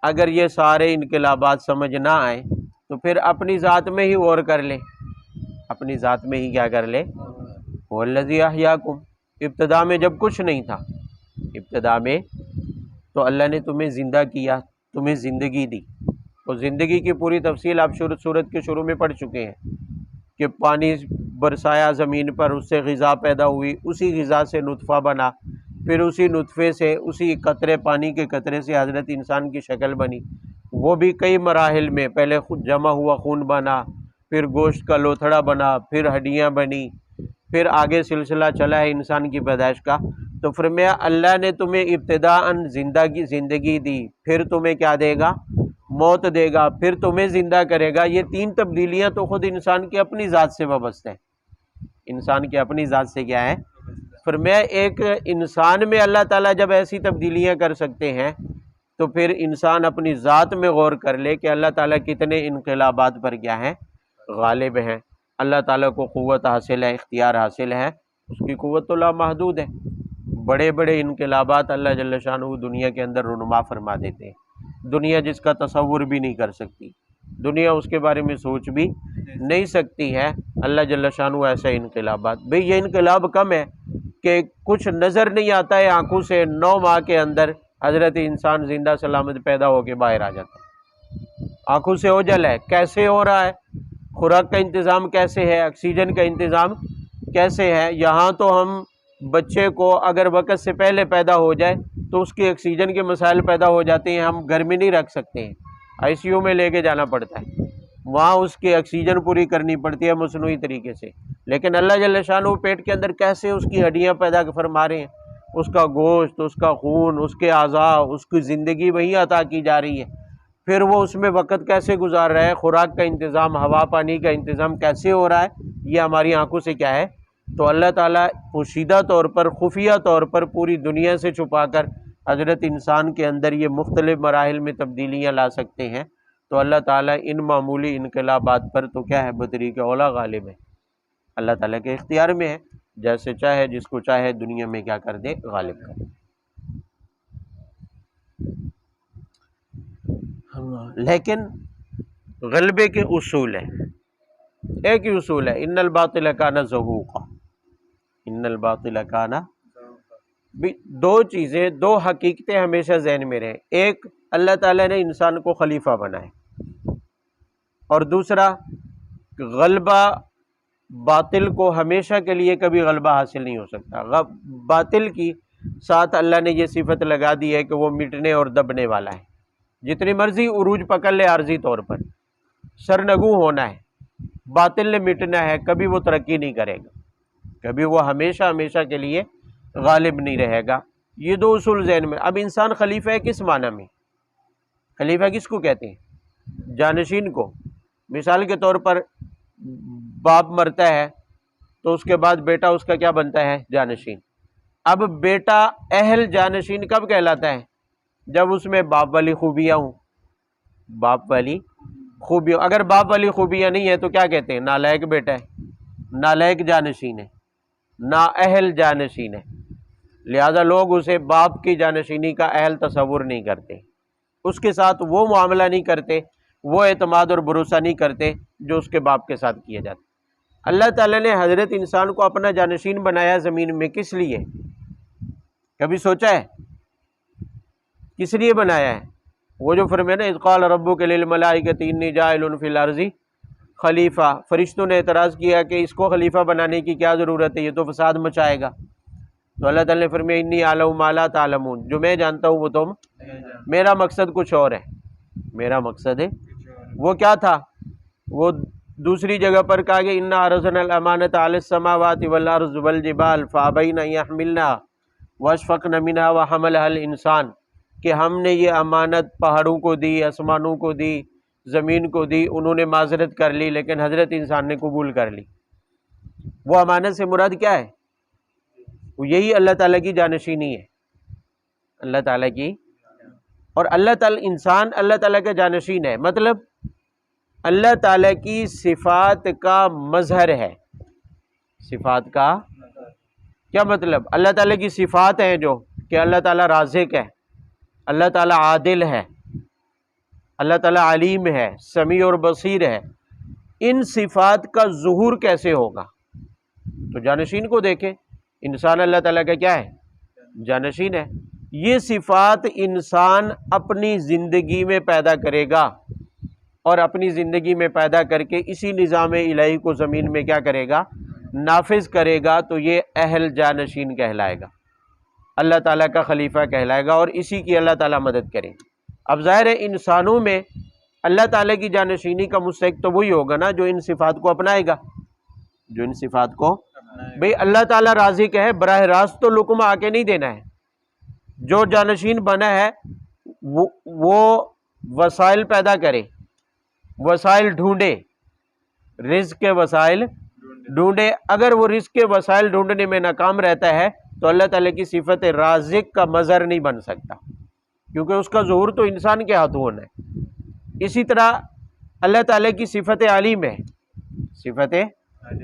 اگر یہ سارے انقلابات سمجھ نہ آئے تو پھر اپنی ذات میں ہی غور کر لے، اپنی ذات میں ہی کیا کر لے؟ هُوَ الَّذِي أَحْيَاكُمْ، ابتدا میں جب کچھ نہیں تھا، ابتدا میں تو اللہ نے تمہیں زندہ کیا، تمہیں زندگی دی۔ تو زندگی کی پوری تفصیل آپ سورت کے شروع میں پڑھ چکے ہیں کہ پانی برسایا زمین پر، اس سے غذا پیدا ہوئی، اسی غذا سے نطفہ بنا، پھر اسی نطفے سے، اسی قطرے پانی کے قطرے سے حضرت انسان کی شکل بنی، وہ بھی کئی مراحل میں، پہلے خود جمع ہوا خون بنا، پھر گوشت کا لوتھڑا بنا، پھر ہڈیاں بنی، پھر آگے سلسلہ چلا ہے انسان کی پیدائش کا۔ تو فرمایا اللہ نے تمہیں ابتداءً زندگی دی، پھر تمہیں کیا دے گا؟ موت دے گا، پھر تمہیں زندہ کرے گا، یہ تین تبدیلیاں تو خود انسان کی اپنی ذات سے وابستہ ہے۔ انسان کی اپنی ذات سے کیا ہے؟ فرمایا ایک انسان میں اللہ تعالیٰ جب ایسی تبدیلیاں کر سکتے ہیں تو پھر انسان اپنی ذات میں غور کر لے کہ اللہ تعالیٰ کتنے انقلابات پر کیا ہے؟ غالب ہیں۔ اللہ تعالیٰ کو قوت حاصل ہے، اختیار حاصل ہے، اس کی قوت تو لامحدود ہے۔ بڑے بڑے انقلابات اللہ جل شانہ دنیا کے اندر رونما فرما دیتے ہیں، دنیا جس کا تصور بھی نہیں کر سکتی، دنیا اس کے بارے میں سوچ بھی نہیں سکتی ہے۔ اللہ جل شانہ ایسے انقلابات، بھئی یہ انقلاب کم ہے کہ کچھ نظر نہیں آتا ہے آنکھوں سے، 9 ماہ کے اندر حضرت انسان زندہ سلامت پیدا ہو کے باہر آ جاتا ہے، آنکھوں سے اوجھل ہے، کیسے ہو رہا ہے؟ خوراک کا انتظام کیسے ہے؟ آکسیجن کا انتظام کیسے ہے؟ یہاں تو ہم بچے کو اگر وقت سے پہلے پیدا ہو جائے تو اس کی آکسیجن کے مسائل پیدا ہو جاتے ہیں، ہم گھر میں نہیں رکھ سکتے ہیں، آئی سی یو میں لے کے جانا پڑتا ہے، وہاں اس کی آکسیجن پوری کرنی پڑتی ہے مصنوعی طریقے سے۔ لیکن اللہ جل شانہ پیٹ کے اندر کیسے اس کی ہڈیاں پیدا فرما رہے ہیں، اس کا گوشت، اس کا خون، اس کے اعضاء، اس کی زندگی وہی عطا کی جا رہی ہے، پھر وہ اس میں وقت کیسے گزار رہا ہے، خوراک کا انتظام، ہوا پانی کا انتظام کیسے ہو رہا ہے، یہ ہماری آنکھوں سے کیا ہے؟ تو اللہ تعالیٰ پوشیدہ طور پر، خفیہ طور پر پوری دنیا سے چھپا کر حضرت انسان کے اندر یہ مختلف مراحل میں تبدیلیاں لا سکتے ہیں۔ تو اللہ تعالیٰ ان معمولی انقلابات پر تو کیا ہے؟ بطریق اولا غالب ہے، اللہ تعالیٰ کے اختیار میں ہے، جیسے چاہے جس کو چاہے دنیا میں کیا کر دے؟ غالب کر دے۔ لیکن غلبے کے اصول ہیں، ایک ہی اصول ہے، ان الباطل کان زہوقا، ان الباطل کان، دو چیزیں، دو حقیقتیں ہمیشہ ذہن میں رہیں، ایک اللہ تعالیٰ نے انسان کو خلیفہ بنایا، اور دوسرا غلبہ باطل کو ہمیشہ کے لیے کبھی غلبہ حاصل نہیں ہو سکتا۔ باطل کی ساتھ اللہ نے یہ صفت لگا دی ہے کہ وہ مٹنے اور دبنے والا ہے، جتنی مرضی عروج پکڑ لے عارضی طور پر، سرنگوں ہونا ہے، باطل نے مٹنا ہے، کبھی وہ ترقی نہیں کرے گا، کبھی وہ ہمیشہ ہمیشہ کے لیے غالب نہیں رہے گا۔ یہ دو اصول ذہن میں۔ اب انسان خلیفہ ہے کس معنی میں؟ خلیفہ کس کو کہتے ہیں؟ جانشین کو۔ مثال کے طور پر باپ مرتا ہے تو اس کے بعد بیٹا اس کا کیا بنتا ہے؟ جانشین۔ اب بیٹا اہل جانشین کب کہلاتا ہے؟ جب اس میں باپ والی خوبیاں ہوں، باپ والی خوبیاں۔ اگر باپ والی خوبیاں نہیں ہے تو کیا کہتے ہیں؟ نالائق بیٹا ہے، نالائق جانشین ہے، نااہل جانشین ہے، لہذا لوگ اسے باپ کی جانشینی کا اہل تصور نہیں کرتے، اس کے ساتھ وہ معاملہ نہیں کرتے، وہ اعتماد اور بھروسہ نہیں کرتے جو اس کے باپ کے ساتھ کیا جاتا۔ اللہ تعالیٰ نے حضرت انسان کو اپنا جانشین بنایا زمین میں، کس لیے؟ کبھی سوچا ہے کس لیے بنایا ہے؟ وہ جو فرمایا نا اذ قال ربک للملائکۃ انی جاعل فی الارض خلیفہ، فرشتوں نے اعتراض کیا کہ اس کو خلیفہ بنانے کی کیا ضرورت ہے، یہ تو فساد مچائے گا، تو اللہ تعالیٰ نے فرمایا انی اعلم ما لا تعلمون، جو میں جانتا ہوں وہ تم، میرا مقصد کچھ اور ہے، میرا مقصد ہے وہ کیا تھا؟ وہ دوسری جگہ پر کہا کہ انا عرضنا الامانۃ علی السماوات والارض والجبال فابین ان یحملنها واشفقن منها وحملها الانسان، کہ ہم نے یہ امانت پہاڑوں کو دی، آسمانوں کو دی، زمین کو دی، انہوں نے معذرت کر لی لیکن حضرت انسان نے قبول کر لی۔ وہ امانت سے مراد کیا ہے؟ وہ یہی اللہ تعالیٰ کی جانشینی ہے، اللہ تعالیٰ کی، اور اللہ تعالیٰ انسان اللہ تعالیٰ کا جانشین ہے، مطلب اللہ تعالیٰ کی صفات کا مظہر ہے۔ صفات کا کیا مطلب؟ اللہ تعالیٰ کی صفات ہیں جو کہ اللہ تعالیٰ رازق ہے، اللہ تعالیٰ عادل ہے، اللہ تعالیٰ علیم ہے، سمیع اور بصیر ہے۔ ان صفات کا ظہور کیسے ہوگا؟ تو جانشین کو دیکھیں، انسان اللہ تعالیٰ کا کیا ہے؟ جانشین ہے۔ یہ صفات انسان اپنی زندگی میں پیدا کرے گا، اور اپنی زندگی میں پیدا کر کے اسی نظام الہی کو زمین میں کیا کرے گا؟ نافذ کرے گا، تو یہ اہل جانشین کہلائے گا، اللہ تعالیٰ کا خلیفہ کہلائے گا، اور اسی کی اللہ تعالیٰ مدد کرے۔ اب ظاہر ہے انسانوں میں اللہ تعالیٰ کی جانشینی کا مستحق تو وہی ہوگا نا جو ان صفات کو اپنائے گا، جو ان صفات کو، بھئی اللہ تعالیٰ رازق ہے، براہ راست تو لقمہ آ کے نہیں دینا ہے، جو جانشین بنا ہے وہ وسائل پیدا کرے، وسائل ڈھونڈے، رزق کے وسائل ڈھونڈے۔ اگر وہ رزق کے وسائل ڈھونڈنے میں ناکام رہتا ہے تو اللہ تعالیٰ کی صفت رازق کا مظہر نہیں بن سکتا، کیونکہ اس کا ظہور تو انسان کے ہاتھوں ہونا ہے۔ اسی طرح اللہ تعالیٰ کی صفت علیم ہے، صفت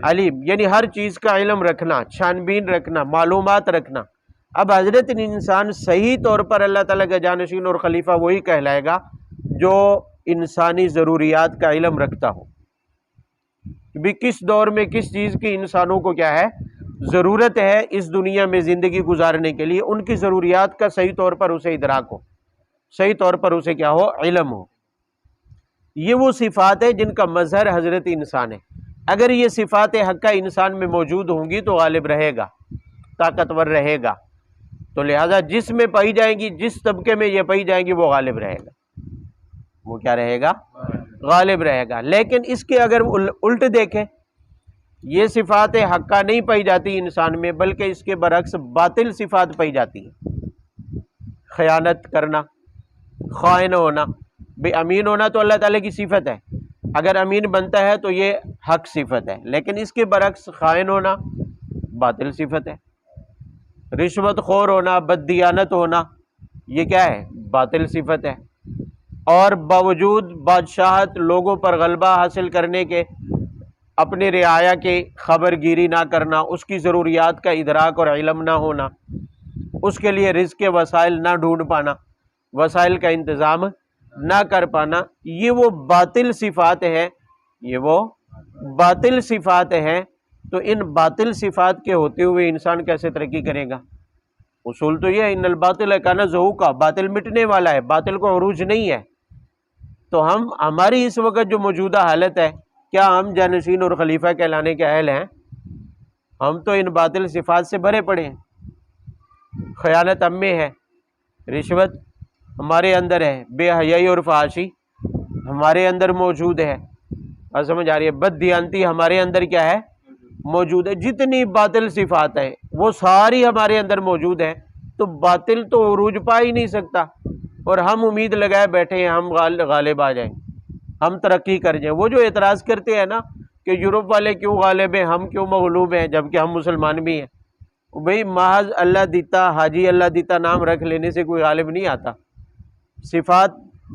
علیم یعنی ہر چیز کا علم رکھنا، چھان بین رکھنا، معلومات رکھنا۔ اب حضرت انسان صحیح طور پر اللہ تعالیٰ کا جانشین اور خلیفہ وہی کہلائے گا جو انسانی ضروریات کا علم رکھتا ہو، بھی کس دور میں کس چیز کی انسانوں کو کیا ہے ضرورت ہے اس دنیا میں زندگی گزارنے کے لیے، ان کی ضروریات کا صحیح طور پر اسے ادراک ہو، صحیح طور پر اسے کیا ہو علم ہو۔ یہ وہ صفات ہے جن کا مظہر حضرت انسان ہے۔ اگر یہ صفات حقہ انسان میں موجود ہوں گی تو غالب رہے گا، طاقتور رہے گا، تو لہذا جس میں پائی جائیں گی، جس طبقے میں یہ پائی جائیں گی وہ غالب رہے گا، وہ کیا رہے گا غالب رہے گا۔ لیکن اس کے اگر الٹ دیکھیں، یہ صفات حقہ نہیں پائی جاتی انسان میں، بلکہ اس کے برعکس باطل صفات پائی جاتی ہیں۔ خیانت کرنا، خائن ہونا، بے امین ہونا تو اللہ تعالیٰ کی صفت ہے، اگر امین بنتا ہے تو یہ حق صفت ہے، لیکن اس کے برعکس خائن ہونا باطل صفت ہے۔ رشوت خور ہونا، بد دیانت ہونا، یہ کیا ہے باطل صفت ہے۔ اور باوجود بادشاہت، لوگوں پر غلبہ حاصل کرنے کے، اپنے رعایا کی خبر گیری نہ کرنا، اس کی ضروریات کا ادراک اور علم نہ ہونا، اس کے لیے رزق کے وسائل نہ ڈھونڈ پانا، وسائل کا انتظام نہ کر پانا، یہ وہ باطل صفات ہے، یہ وہ باطل صفات ہیں۔ تو ان باطل صفات کے ہوتے ہوئے انسان کیسے ترقی کرے گا؟ اصول تو یہ ہے ان الباطل کان زہوقا، باطل مٹنے والا ہے، باطل کو عروج نہیں ہے۔ تو ہماری اس وقت جو موجودہ حالت ہے، کیا ہم جانشین اور خلیفہ کہلانے کے اہل ہیں؟ ہم تو ان باطل صفات سے بھرے پڑے ہیں۔ خیانت ہم میں ہے، رشوت ہمارے اندر ہے، بے حیائی اور فحاشی ہمارے اندر موجود ہے، اور سمجھ آ رہی ہے، بد دیانتی ہمارے اندر کیا ہے موجود ہے۔ جتنی باطل صفات ہیں وہ ساری ہمارے اندر موجود ہیں، تو باطل تو عروج پا ہی نہیں سکتا، اور ہم امید لگائے بیٹھے ہیں ہم غالب آ جائیں، ہم ترقی کر جائیں۔ وہ جو اعتراض کرتے ہیں نا کہ یورپ والے کیوں غالب ہیں، ہم کیوں مغلوب ہیں، جبکہ ہم مسلمان بھی ہیں۔ بھئی محض اللہ دیتا، حاجی اللہ دیتا نام رکھ لینے سے کوئی غالب نہیں آتا، صفات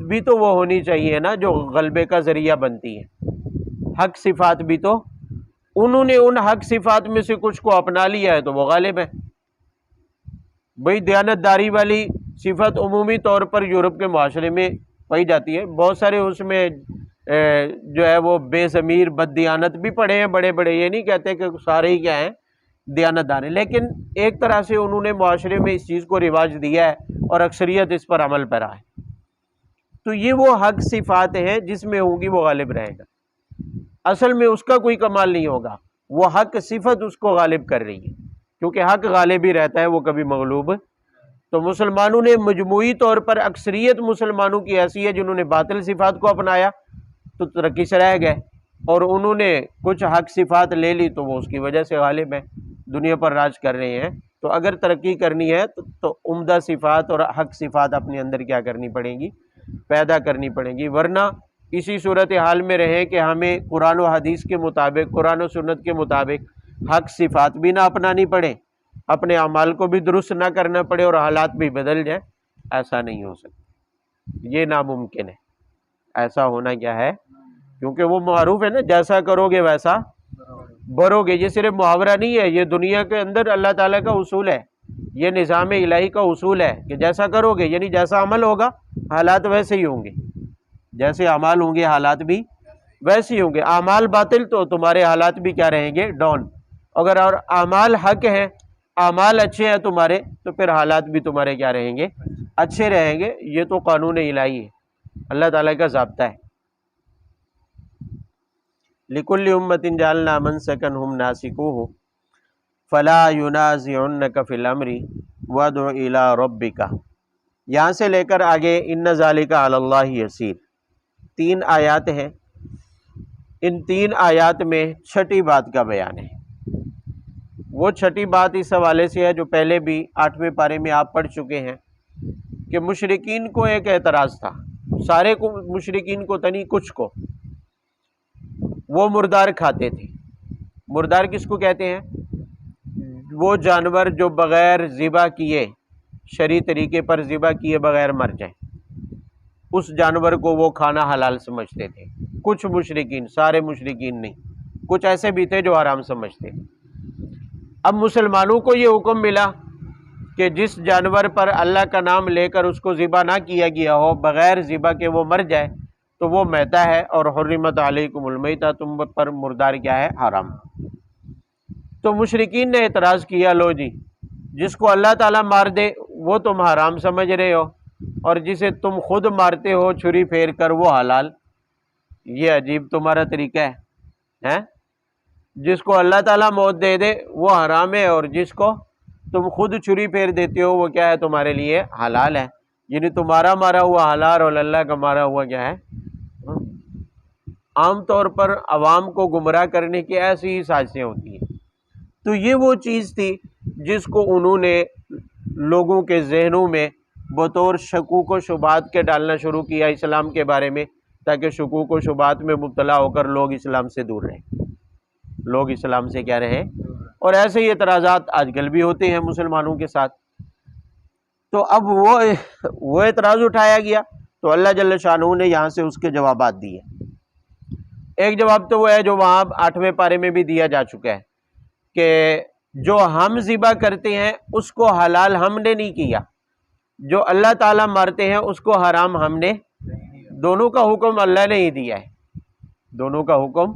بھی تو وہ ہونی چاہیے نا جو غلبے کا ذریعہ بنتی ہیں۔ حق صفات بھی تو، انہوں نے ان حق صفات میں سے کچھ کو اپنا لیا ہے تو وہ غالب ہے۔ بھئی دیانت داری والی صفت عمومی طور پر یورپ کے معاشرے میں پائی جاتی ہے، بہت سارے اس میں جو ہے وہ بے ضمیر بد دیانت بھی پڑے ہیں بڑے بڑے، یہ نہیں کہتے کہ سارے ہی کیا ہیں دیانت دار ہیں، لیکن ایک طرح سے انہوں نے معاشرے میں اس چیز کو رواج دیا ہے اور اکثریت اس پر عمل پیرا ہے۔ تو یہ وہ حق صفات ہیں جس میں ہوں گی وہ غالب رہے گا، اصل میں اس کا کوئی کمال نہیں ہوگا، وہ حق صفت اس کو غالب کر رہی ہے، کیونکہ حق غالب ہی رہتا ہے، وہ کبھی مغلوب۔ تو مسلمانوں نے مجموعی طور پر اکثریت مسلمانوں کی ایسی ہے جنہوں نے باطل صفات کو اپنایا تو ترقی سے رہ گئے، اور انہوں نے کچھ حق صفات لے لی تو وہ اس کی وجہ سے غالب ہیں، دنیا پر راج کر رہے ہیں۔ تو اگر ترقی کرنی ہے تو عمدہ صفات اور حق صفات اپنے اندر کیا کرنی پڑیں گی، پیدا کرنی پڑیں گی، ورنہ اسی صورتحال میں رہیں کہ ہمیں قرآن و حدیث کے مطابق، قرآن و سنت کے مطابق حق صفات بھی نہ اپنانی پڑے، اپنے اعمال کو بھی درست نہ کرنا پڑے اور حالات بھی بدل جائیں، ایسا نہیں ہو سکتا، یہ ناممکن ہے۔ ایسا ہونا کیا ہے، کیونکہ وہ معروف ہے نا، جیسا کرو گے ویسا بھرو گے، یہ صرف محاورہ نہیں ہے، یہ دنیا کے اندر اللہ تعالیٰ کا اصول ہے، یہ نظام الہی کا اصول ہے کہ جیسا کرو گے، یعنی جیسا عمل ہوگا حالات ویسے ہی ہوں گے، جیسے اعمال ہوں گے حالات بھی ویسے ہی ہوں گے۔ اعمال باطل تو تمہارے حالات بھی کیا رہیں گے ڈاؤن، اگر اور اعمال حق ہیں، اعمال اچھے ہیں تمہارے، تو پھر حالات بھی تمہارے کیا رہیں گے اچھے رہیں گے۔ یہ تو قانون الہی ہے، اللہ تعالیٰ کا ضابطہ ہے۔ لِكُلِّ أُمَّةٍ جَعَلْنَا مَنْسَكًا هُمْ نَاسِكُوهُ فَلَا يُنَازِعُنَّكَ فِي الْأَمْرِ وَادْعُ إِلَىٰ رَبِّكَ۔ یہاں سے لے کر آگے إِنَّ ذَلِكَ عَلَى اللَّهِ يَسِيرٌ، 3 آیات ہیں، ان 3 آیات میں چھٹی بات کا بیان ہے۔ وہ چھٹی بات اس حوالے سے ہے جو پہلے بھی 8ویں پارے میں آپ پڑھ چکے ہیں، کہ مشرکین کو ایک اعتراض تھا، سارے کو مشرکین کو تو نہیں، کچھ کو، وہ مردار کھاتے تھے۔ مردار کس کو کہتے ہیں؟ وہ جانور جو بغیر ذبح کیے، شرعی طریقے پر ذبح کیے بغیر مر جائیں، اس جانور کو وہ کھانا حلال سمجھتے تھے۔ کچھ مشرکین، سارے مشرکین نہیں، کچھ ایسے بھی تھے جو حرام سمجھتے تھے۔ اب مسلمانوں کو یہ حکم ملا کہ جس جانور پر اللہ کا نام لے کر اس کو ذبح نہ کیا گیا ہو، بغیر ذبح کے وہ مر جائے تو وہ میتہ ہے، اور حرمت علیکم المیتہ، تم پر مردار کیا ہے؟ حرام۔ تو مشرکین نے اعتراض کیا، لو جی، جس کو اللہ تعالیٰ مار دے وہ تم حرام سمجھ رہے ہو، اور جسے تم خود مارتے ہو چھری پھیر کر وہ حلال۔ یہ عجیب تمہارا طریقہ ہے، جس کو اللہ تعالیٰ موت دے دے وہ حرام ہے، اور جس کو تم خود چھری پھیر دیتے ہو وہ کیا ہے؟ تمہارے لیے حلال ہے۔ یعنی تمہارا مارا ہوا حلال اور اللہ کا مارا ہوا کیا ہے؟ عام طور پر عوام کو گمراہ کرنے کی ایسی ہی سازشیں ہوتی ہیں۔ تو یہ وہ چیز تھی جس کو انہوں نے لوگوں کے ذہنوں میں بطور شکوک و شبہات کے ڈالنا شروع کیا اسلام کے بارے میں، تاکہ شکوک و شبہات میں مبتلا ہو کر لوگ اسلام سے دور رہیں، لوگ اسلام سے کیا رہیں۔ اور ایسے ہی اعتراضات آج کل بھی ہوتے ہیں مسلمانوں کے ساتھ۔ تو اب وہ اعتراض اٹھایا گیا، تو اللہ جل شانہ نے یہاں سے اس کے جوابات دیے۔ ایک جواب تو وہ ہے جو وہاں 8ویں پارے میں بھی دیا جا چکا ہے کہ جو ہم ذبح کرتے ہیں اس کو حلال ہم نے نہیں کیا، جو اللہ تعالیٰ مارتے ہیں اس کو حرام ہم نے، دونوں کا حکم اللہ نے ہی دیا ہے، دونوں کا حکم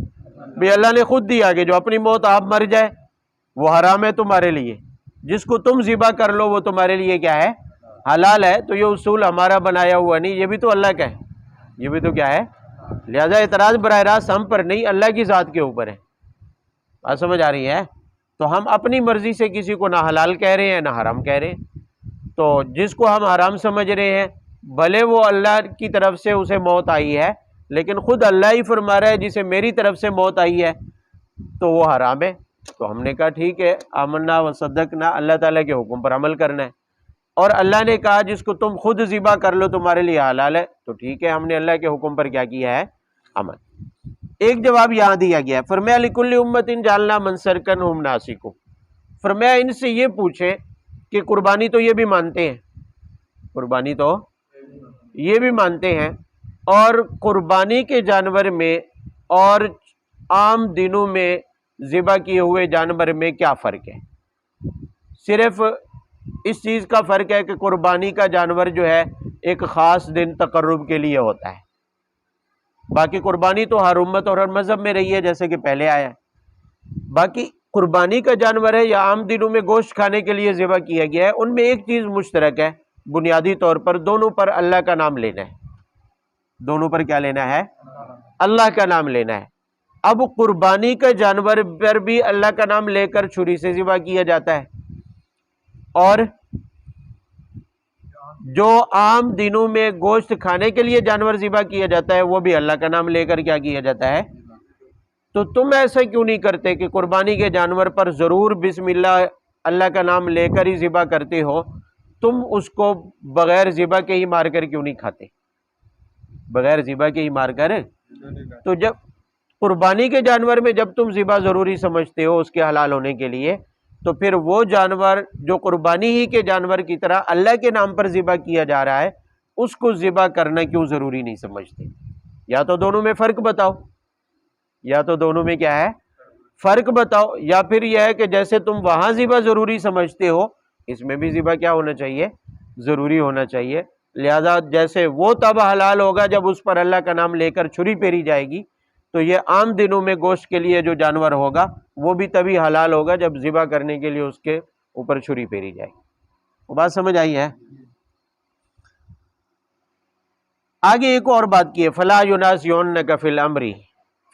بھی اللہ نے خود دیا کہ جو اپنی موت آپ مر جائے وہ حرام ہے تمہارے لیے، جس کو تم ذبح کر لو وہ تمہارے لیے کیا ہے؟ حلال ہے۔ تو یہ اصول ہمارا بنایا ہوا نہیں، یہ بھی تو اللہ کا ہے، یہ بھی تو کیا ہے؟ لہذا اعتراض براہ راست ہم پر نہیں، اللہ کی ذات کے اوپر ہے۔ بات سمجھ آ رہی ہے؟ تو ہم اپنی مرضی سے کسی کو نہ حلال کہہ رہے ہیں نہ حرام کہہ رہے ہیں۔ تو جس کو ہم حرام سمجھ رہے ہیں بھلے وہ اللہ کی طرف سے اسے موت آئی ہے، لیکن خود اللہ ہی فرما رہا ہے جسے میری طرف سے موت آئی ہے تو وہ حرام ہے۔ تو ہم نے کہا ٹھیک ہے، آمنا و صدقنا، اللہ تعالیٰ کے حکم پر عمل کرنا ہے۔ اور اللہ نے کہا جس کو تم خود ذبح کر لو تمہارے لیے حلال ہے، تو ٹھیک ہے، ہم نے اللہ کے حکم پر کیا کیا ہے؟ عمل۔ ایک جواب یہاں دیا گیا، فرمایا لکل امت جعلنا منسکا ھم ناسکوہ، فرمایا ان سے یہ پوچھیں کہ قربانی تو یہ بھی مانتے ہیں، قربانی تو یہ بھی مانتے ہیں، اور قربانی کے جانور میں اور عام دنوں میں ذبح کیے ہوئے جانور میں کیا فرق ہے؟ صرف اس چیز کا فرق ہے کہ قربانی کا جانور جو ہے ایک خاص دن تقرب کے لیے ہوتا ہے، باقی قربانی تو ہر امت اور ہر مذہب میں رہی ہے جیسے کہ پہلے آیا ہے۔ باقی قربانی کا جانور ہے یا عام دنوں میں گوشت کھانے کے لیے ذبح کیا گیا ہے، ان میں ایک چیز مشترک ہے بنیادی طور پر، دونوں پر اللہ کا نام لینا ہے، دونوں پر کیا لینا ہے؟ اللہ کا نام لینا ہے۔ اب قربانی کا جانور پر بھی اللہ کا نام لے کر چھری سے ذبح کیا جاتا ہے، اور جو عام دنوں میں گوشت کھانے کے لیے جانور ذبح کیا جاتا ہے وہ بھی اللہ کا نام لے کر کیا کیا جاتا ہے۔ تو تم ایسا کیوں نہیں کرتے کہ قربانی کے جانور پر ضرور بسم اللہ کا نام لے کر ہی ذبح کرتے ہو، تم اس کو بغیر ذبح کے ہی مار کر کیوں نہیں کھاتے؟ بغیر ذبح کے ہی مار کر۔ تو جب قربانی کے جانور میں جب تم ذبح ضروری سمجھتے ہو اس کے حلال ہونے کے لیے، تو پھر وہ جانور جو قربانی ہی کے جانور کی طرح اللہ کے نام پر ذبح کیا جا رہا ہے اس کو ذبح کرنا کیوں ضروری نہیں سمجھتے؟ یا تو دونوں میں فرق بتاؤ، یا تو دونوں میں کیا ہے؟ فرق بتاؤ، یا پھر یہ ہے کہ جیسے تم وہاں ذبح ضروری سمجھتے ہو اس میں بھی ذبح کیا ہونا چاہیے؟ ضروری ہونا چاہیے۔ لہذا جیسے وہ تب حلال ہوگا جب اس پر اللہ کا نام لے کر چھری پھیری جائے گی، تو یہ عام دنوں میں گوشت کے لیے جو جانور ہوگا وہ بھی تبھی حلال ہوگا جب ذبح کرنے کے لیے اس کے اوپر چھری پھیری جائے گی۔ وہ بات سمجھ آئی ہے؟ آگے ایک اور بات کی ہے، فلا ینازعنک فی الامر،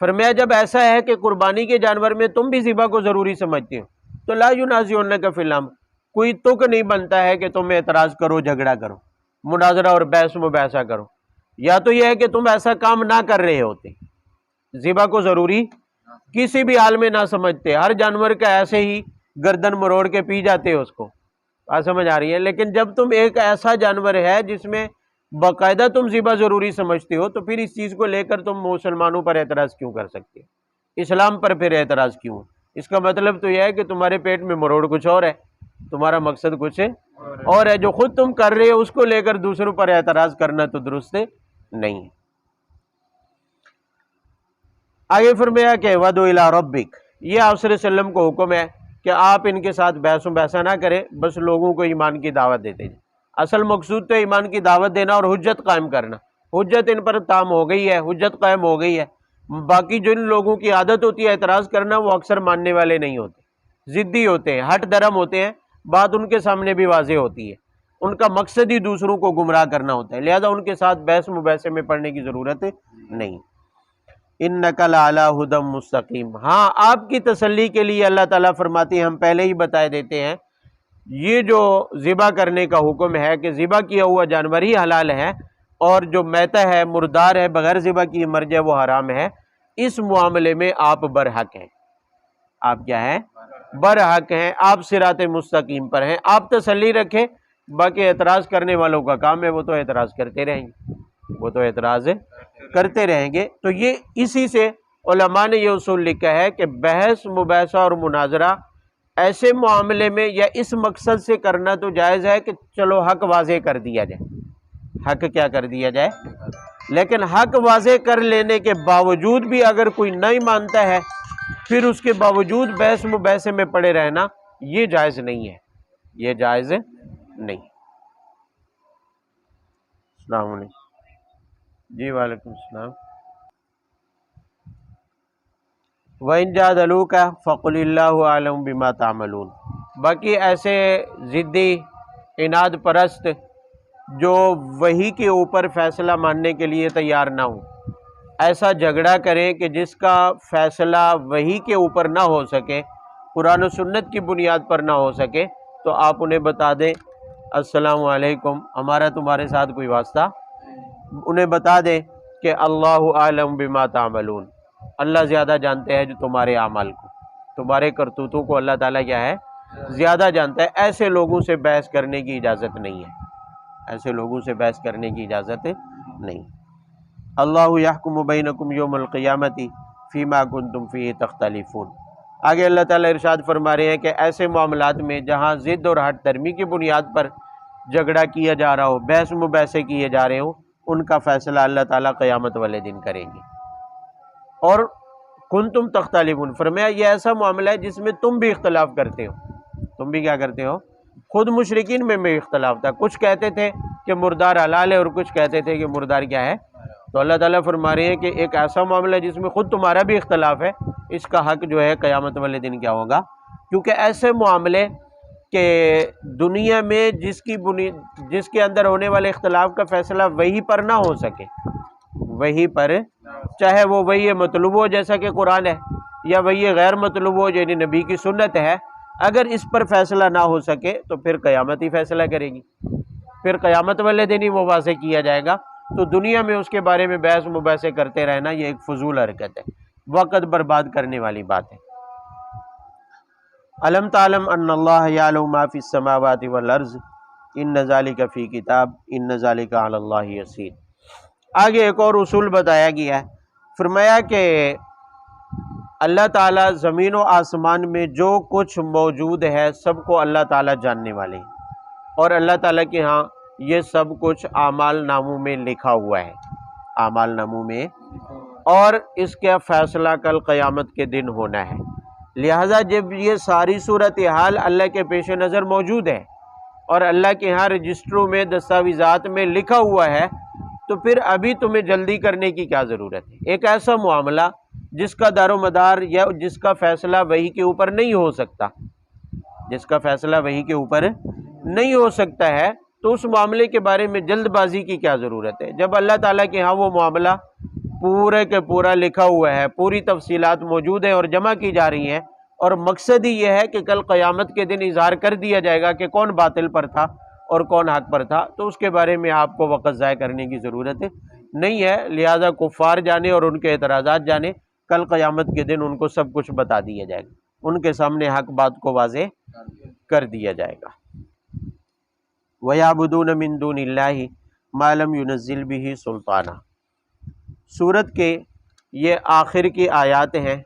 فرمایا جب ایسا ہے کہ قربانی کے جانور میں تم بھی ذبح کو ضروری سمجھتے ہو تو لا ینازعنک فی الامر، کوئی تک نہیں بنتا ہے کہ تم اعتراض کرو، جھگڑا کرو، مناظرہ اور بحث مباحثہ کرو۔ یا تو یہ ہے کہ تم ایسا کام نہ کر رہے ہوتے، ذبح کو ضروری کسی بھی حال میں نہ سمجھتے، ہر جانور کا ایسے ہی گردن مروڑ کے پی جاتے اس کو، بات سمجھ آ رہی ہے۔ لیکن جب تم ایک ایسا جانور ہے جس میں باقاعدہ تم ذبح ضروری سمجھتے ہو، تو پھر اس چیز کو لے کر تم مسلمانوں پر اعتراض کیوں کر سکتے ہو؟ اسلام پر پھر اعتراض کیوں؟ اس کا مطلب تو یہ ہے کہ تمہارے پیٹ میں مروڑ کچھ اور ہے، تمہارا مقصد کچھ اور ہے۔ جو خود تم کر رہے ہو اس کو لے کر دوسروں پر اعتراض کرنا تو درست نہیں ہے۔ آگے فرمایا کہ وَدُعُ إِلَىٰ رَبِّكَ، یہ آپ صلی اللہ علیہ وسلم کو حکم ہے کہ آپ ان کے ساتھ بحث و بحثہ نہ کریں، بس لوگوں کو ایمان کی دعوت دیتے جائیں۔ اصل مقصود تو ایمان کی دعوت دینا اور حجت قائم کرنا۔ حجت ان پر تام ہو گئی ہے، حجت قائم ہو گئی ہے۔ باقی جن لوگوں کی عادت ہوتی ہے اعتراض کرنا، وہ اکثر ماننے والے نہیں ہوتے، ضدی ہوتے ہیں، ہٹ درم ہوتے ہیں، بات ان کے سامنے بھی واضح ہوتی ہے، ان کا مقصد ہی دوسروں کو گمراہ کرنا ہوتا ہے، لہذا ان کے ساتھ بحث مباحثے میں پڑنے کی ضرورت نہیں۔ انک لعلی ھدی مستقیم، ہاں آپ کی تسلی کے لیے اللہ تعالیٰ فرماتے ہیں، ہم پہلے ہی بتائے دیتے ہیں، یہ جو ذبح کرنے کا حکم ہے کہ ذبح کیا ہوا جانور ہی حلال ہے، اور جو میتہ ہے، مردار ہے، بغیر ذبح کی مر جائے وہ حرام ہے۔ اس معاملے میں آپ برحق ہیں، آپ کیا ہیں؟ برحق ہیں، آپ صراط مستقیم پر ہیں، آپ تسلی رکھیں۔ باقی اعتراض کرنے والوں کا کام ہے، وہ تو اعتراض کرتے رہیں گے، وہ تو اعتراض کرتے رہیں گے۔ تو یہ اسی سے علماء نے یہ اصول لکھا ہے کہ بحث مباحثہ اور مناظرہ ایسے معاملے میں یا اس مقصد سے کرنا تو جائز ہے کہ چلو حق واضح کر دیا جائے، حق کیا کر دیا جائے، لیکن حق واضح کر لینے کے باوجود بھی اگر کوئی نہیں مانتا ہے، پھر اس کے باوجود بحث مباحثے میں پڑے رہنا یہ جائز نہیں ہے، یہ جائز نہیں۔ السلام علیکم جی، وعلیکم السلام۔ وَإِن جَادَلُوكَ فَقُلِ اللَّهُ أَعْلَمُ بِمَا تَعْمَلُونَ، باقی ایسے ضدی عناد پرست جو وحی کے اوپر فیصلہ ماننے کے لیے تیار نہ ہوں، ایسا جھگڑا کریں کہ جس کا فیصلہ وحی کے اوپر نہ ہو سکے، قرآن و سنت کی بنیاد پر نہ ہو سکے، تو آپ انہیں بتا دیں السلام علیکم، ہمارا تمہارے ساتھ کوئی واسطہ، انہیں بتا دیں کہ اللہ اعلم بما تعملون، اللہ زیادہ جانتے ہیں جو تمہارے اعمال کو، تمہارے کرتوتوں کو اللہ تعالیٰ کیا ہے؟ زیادہ جانتا ہے۔ ایسے لوگوں سے بحث کرنے کی اجازت نہیں ہے، ایسے لوگوں سے بحث کرنے کی اجازت نہیں۔ اللہ یحکم بینکم یوم القیامت فیما کنتم فیہ تختلفون، آگے اللہ تعالیٰ ارشاد فرما رہے ہیں کہ ایسے معاملات میں جہاں ضد اور ہٹ درمی کی بنیاد پر جھگڑا کیا جا رہا ہو، بحث مباحثے کیے جا رہے ہوں، ان کا فیصلہ اللہ تعالیٰ قیامت والے دن کریں گے۔ اور کنتم تختلفون، فرمایا یہ ایسا معاملہ ہے جس میں تم بھی اختلاف کرتے ہو، تم بھی کیا کرتے ہو؟ خود مشرکین میں اختلاف تھا، کچھ کہتے تھے کہ مردار حلال ہے اور کچھ کہتے تھے کہ مردار کیا ہے۔ تو اللہ تعالیٰ فرما رہے ہیں کہ ایک ایسا معاملہ ہے جس میں خود تمہارا بھی اختلاف ہے، اس کا حق جو ہے قیامت والے دن کیا ہوگا؟ کیونکہ ایسے معاملے کہ دنیا میں جس کے اندر ہونے والے اختلاف کا فیصلہ وہی پر نہ ہو سکے، وہی پر، چاہے وہ وہی مطلوب ہو جیسا کہ قرآن ہے، یا وہی غیر مطلوب ہو یعنی نبی کی سنت ہے، اگر اس پر فیصلہ نہ ہو سکے تو پھر قیامت ہی فیصلہ کرے گی، پھر قیامت والے دن ہی وہ واضح کیا جائے گا۔ تو دنیا میں اس کے بارے میں بحث مباحثے کرتے رہنا یہ ایک فضول حرکت ہے، وقت برباد کرنے والی بات ہے۔ الم تعلم ان اللہ یعلم ما فی السماوات والارض ان ذلک فی کتاب ان ذلک علی اللہ یسیر۔ آگے ایک اور اصول بتایا گیا ہے، فرمایا کہ اللہ تعالیٰ زمین و آسمان میں جو کچھ موجود ہے سب کو اللہ تعالیٰ جاننے والے ہیں، اور اللہ تعالیٰ کے ہاں یہ سب کچھ اعمال ناموں میں لکھا ہوا ہے، اعمال ناموں میں، اور اس کا فیصلہ کل قیامت کے دن ہونا ہے۔ لہٰذا جب یہ ساری صورتحال اللہ کے پیش نظر موجود ہے اور اللہ کے ہاں رجسٹروں میں دستاویزات میں لکھا ہوا ہے، تو پھر ابھی تمہیں جلدی کرنے کی کیا ضرورت ہے؟ ایک ایسا معاملہ جس کا دار و مدار یا جس کا فیصلہ وحی کے اوپر نہیں ہو سکتا، جس کا فیصلہ وحی کے اوپر نہیں ہو سکتا ہے، تو اس معاملے کے بارے میں جلد بازی کی کیا ضرورت ہے؟ جب اللہ تعالیٰ کے ہاں وہ معاملہ پورے کے پورا لکھا ہوا ہے، پوری تفصیلات موجود ہیں اور جمع کی جا رہی ہیں، اور مقصد ہی یہ ہے کہ کل قیامت کے دن اظہار کر دیا جائے گا کہ کون باطل پر تھا اور کون حق پر تھا، تو اس کے بارے میں آپ کو وقت ضائع کرنے کی ضرورت نہیں ہے۔ لہذا کفار جانے اور ان کے اعتراضات جانے، کل قیامت کے دن ان کو سب کچھ بتا دیا جائے گا، ان کے سامنے حق بات کو واضح کر دیا جائے گا۔ وَيَعْبُدُونَ مِن دُونِ اللَّهِ ما لم ينزل به سلطانہ۔ سورت کے یہ آخر کی آیات ہیں،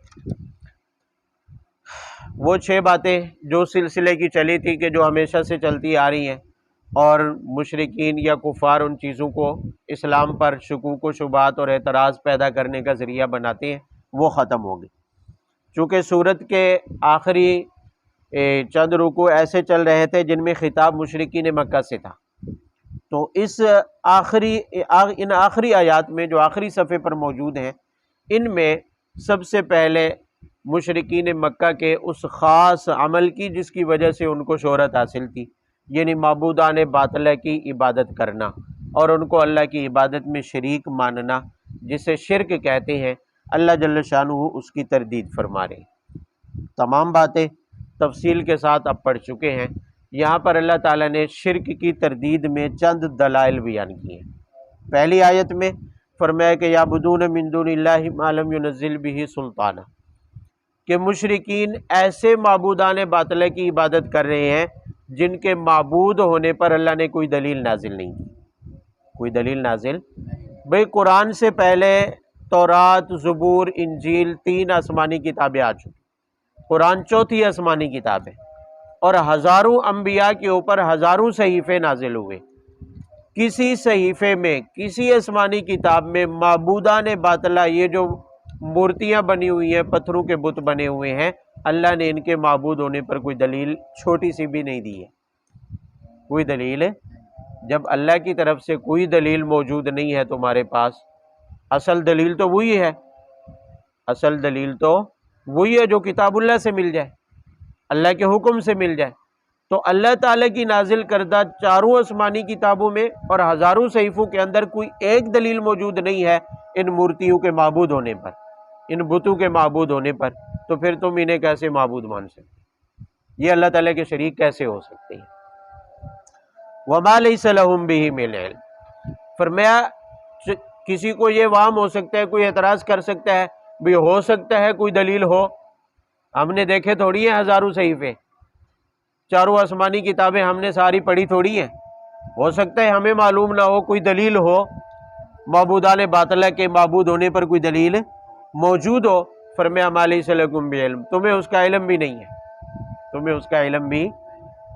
وہ 6 باتیں جو سلسلے کی چلی تھی کہ جو ہمیشہ سے چلتی آ رہی ہیں، اور مشرکین یا کفار ان چیزوں کو اسلام پر شکوک و شبہات اور اعتراض پیدا کرنے کا ذریعہ بناتے ہیں، وہ ختم ہو گئی۔ چونکہ سورت کے آخری چند رکوع ایسے چل رہے تھے جن میں خطاب مشرکین مکہ سے تھا، تو ان آخری آیات میں جو آخری صفحے پر موجود ہیں، ان میں سب سے پہلے مشرکین مکہ کے اس خاص عمل کی جس کی وجہ سے ان کو شہرت حاصل تھی، یعنی معبودان باطلہ کی عبادت کرنا اور ان کو اللہ کی عبادت میں شریک ماننا، جسے شرک کہتے ہیں، اللہ جل شانہ اس کی تردید فرما رہے ہیں۔ تمام باتیں تفصیل کے ساتھ اب پڑھ چکے ہیں۔ یہاں پر اللہ تعالیٰ نے شرک کی تردید میں چند دلائل بیان کیے ہیں۔ پہلی آیت میں فرمایا کہ یعبدون من دون اللہ ما لم ینزل بہ سلطانہ، کہ مشرکین ایسے معبودان باطلہ کی عبادت کر رہے ہیں جن کے معبود ہونے پر اللہ نے کوئی دلیل نازل نہیں کی، کوئی دلیل نازل۔ بھئی قرآن سے پہلے تورات، زبور، انجیل 3 آسمانی کتابیں آ چکی، قرآن 4تھی آسمانی کتاب ہے، اور ہزاروں انبیاء کے اوپر ہزاروں صحیفے نازل ہوئے۔ کسی صحیفے میں، کسی آسمانی کتاب میں معبودان باطلہ، یہ جو مورتیاں بنی ہوئی ہیں، پتھروں کے بت بنے ہوئے ہیں، اللہ نے ان کے معبود ہونے پر کوئی دلیل چھوٹی سی بھی نہیں دی ہے۔ کوئی دلیل ہے؟ جب اللہ کی طرف سے کوئی دلیل موجود نہیں ہے تمہارے پاس، اصل دلیل تو وہی ہے، اصل دلیل تو وہی ہے جو کتاب اللہ سے مل جائے، اللہ کے حکم سے مل جائے۔ تو اللہ تعالیٰ کی نازل کردہ 4 آسمانی کتابوں میں اور ہزاروں صحیفوں کے اندر کوئی ایک دلیل موجود نہیں ہے ان مورتیوں کے معبود ہونے پر، ان بتوں کے معبود ہونے پر، تو پھر تم انہیں کیسے معبود مان سکتے؟ یہ اللہ تعالیٰ کے شریک کیسے ہو سکتے ہیں؟ وَمَا لَيْسَ لَهُم بِهِ مِنْ عِلْمٍ، فرمایا کسی کو یہ وہم ہو سکتا ہے، کوئی اعتراض کر سکتا ہے، بھی ہو سکتا ہے کوئی دلیل ہو، ہم نے دیکھے تھوڑی ہیں ہزاروں صحیفے، 4 آسمانی کتابیں ہم نے ساری پڑھی تھوڑی ہیں، ہو سکتا ہے ہمیں معلوم نہ ہو، کوئی دلیل ہو، معبودان باطلہ کے معبود ہونے پر کوئی دلیل موجود ہو۔ فرمایا ما لیس لکم بعلم، تمہیں اس کا علم بھی نہیں ہے، تمہیں اس کا علم بھی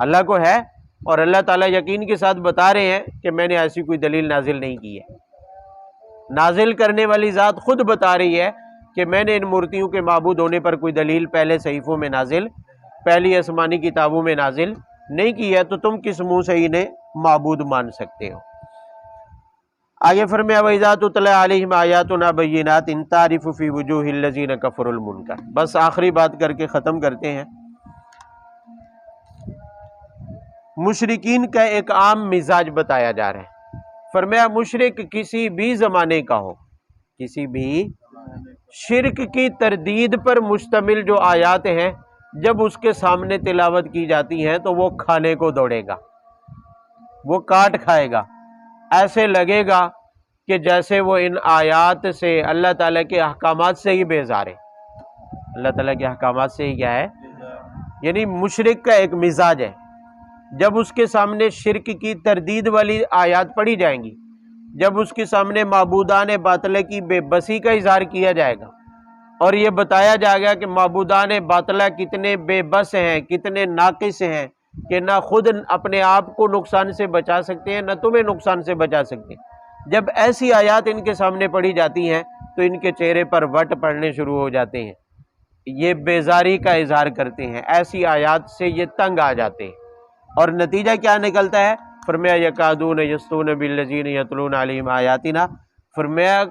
اللہ کو ہے، اور اللہ تعالیٰ یقین کے ساتھ بتا رہے ہیں کہ میں نے ایسی کوئی دلیل نازل نہیں کی ہے۔ نازل کرنے والی ذات خود بتا رہی ہے کہ میں نے ان مورتیوں کے معبود ہونے پر کوئی دلیل پہلے صحیفوں میں نازل، پہلی آسمانی کتابوں میں نازل نہیں کی ہے، تو تم کس منہ سے انہیں معبود مان سکتے ہو؟ آگے فرمایا وَإِذَا تُتْلَىٰ عَلَيْهِمْ آيَاتُنَا بَيِّنَاتٍ تَعْرِفُ فِي وُجُوهِ الَّذِينَ كَفَرُوا الْمُنكَرَ۔ بس آخری بات کر کے ختم کرتے ہیں۔ مشرکین کا ایک عام مزاج بتایا جا رہا ہے۔ فرمایا مشرک کسی بھی زمانے کا ہو، کسی بھی شرک کی تردید پر مشتمل جو آیات ہیں، جب اس کے سامنے تلاوت کی جاتی ہیں تو وہ کھانے کو دوڑے گا، وہ کاٹ کھائے گا، ایسے لگے گا کہ جیسے وہ ان آیات سے، اللہ تعالیٰ کے احکامات سے ہی بیزار ہے۔ اللہ تعالیٰ کے احکامات سے ہی کیا ہے؟ یعنی مشرک کا ایک مزاج ہے، جب اس کے سامنے شرک کی تردید والی آیات پڑھی جائیں گی، جب اس کے سامنے معبودان باطلہ کی بے بسی کا اظہار کیا جائے گا، اور یہ بتایا جائے گا کہ معبودان باطلہ کتنے بے بس ہیں، کتنے ناقص ہیں، کہ نہ خود اپنے آپ کو نقصان سے بچا سکتے ہیں، نہ تمہیں نقصان سے بچا سکتے ہیں، جب ایسی آیات ان کے سامنے پڑھی جاتی ہیں تو ان کے چہرے پر وٹ پڑنے شروع ہو جاتے ہیں، یہ بیزاری کا اظہار کرتے ہیں، ایسی آیات سے یہ تنگ آ جاتے ہیں، اور نتیجہ کیا نکلتا ہے؟ فرمایا یکادون یسطون بالذین یتلون علیہم آیاتنا، فرمایا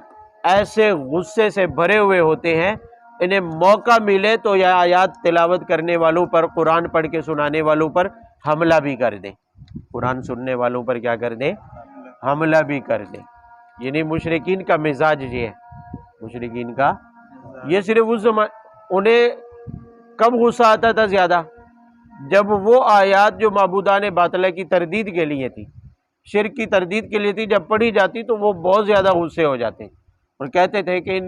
ایسے غصے سے بھرے ہوئے ہوتے ہیں، انہیں موقع ملے تو یہ آیات تلاوت کرنے والوں پر، قرآن پڑھ کے سنانے والوں پر حملہ بھی کر دیں، قرآن سننے والوں پر کیا کر دیں؟ حملہ بھی کر دیں۔ یعنی مشرکین کا مزاج یہ ہے، مشرکین کا یہ صرف اس زمانے، انہیں کب غصہ آتا تھا زیادہ؟ جب وہ آیات جو معبودان باطلہ کی تردید کے لیے تھی، شرک کی تردید کے لیے تھی، جب پڑھی جاتی تو وہ بہت زیادہ غصے ہو جاتے اور کہتے تھے کہ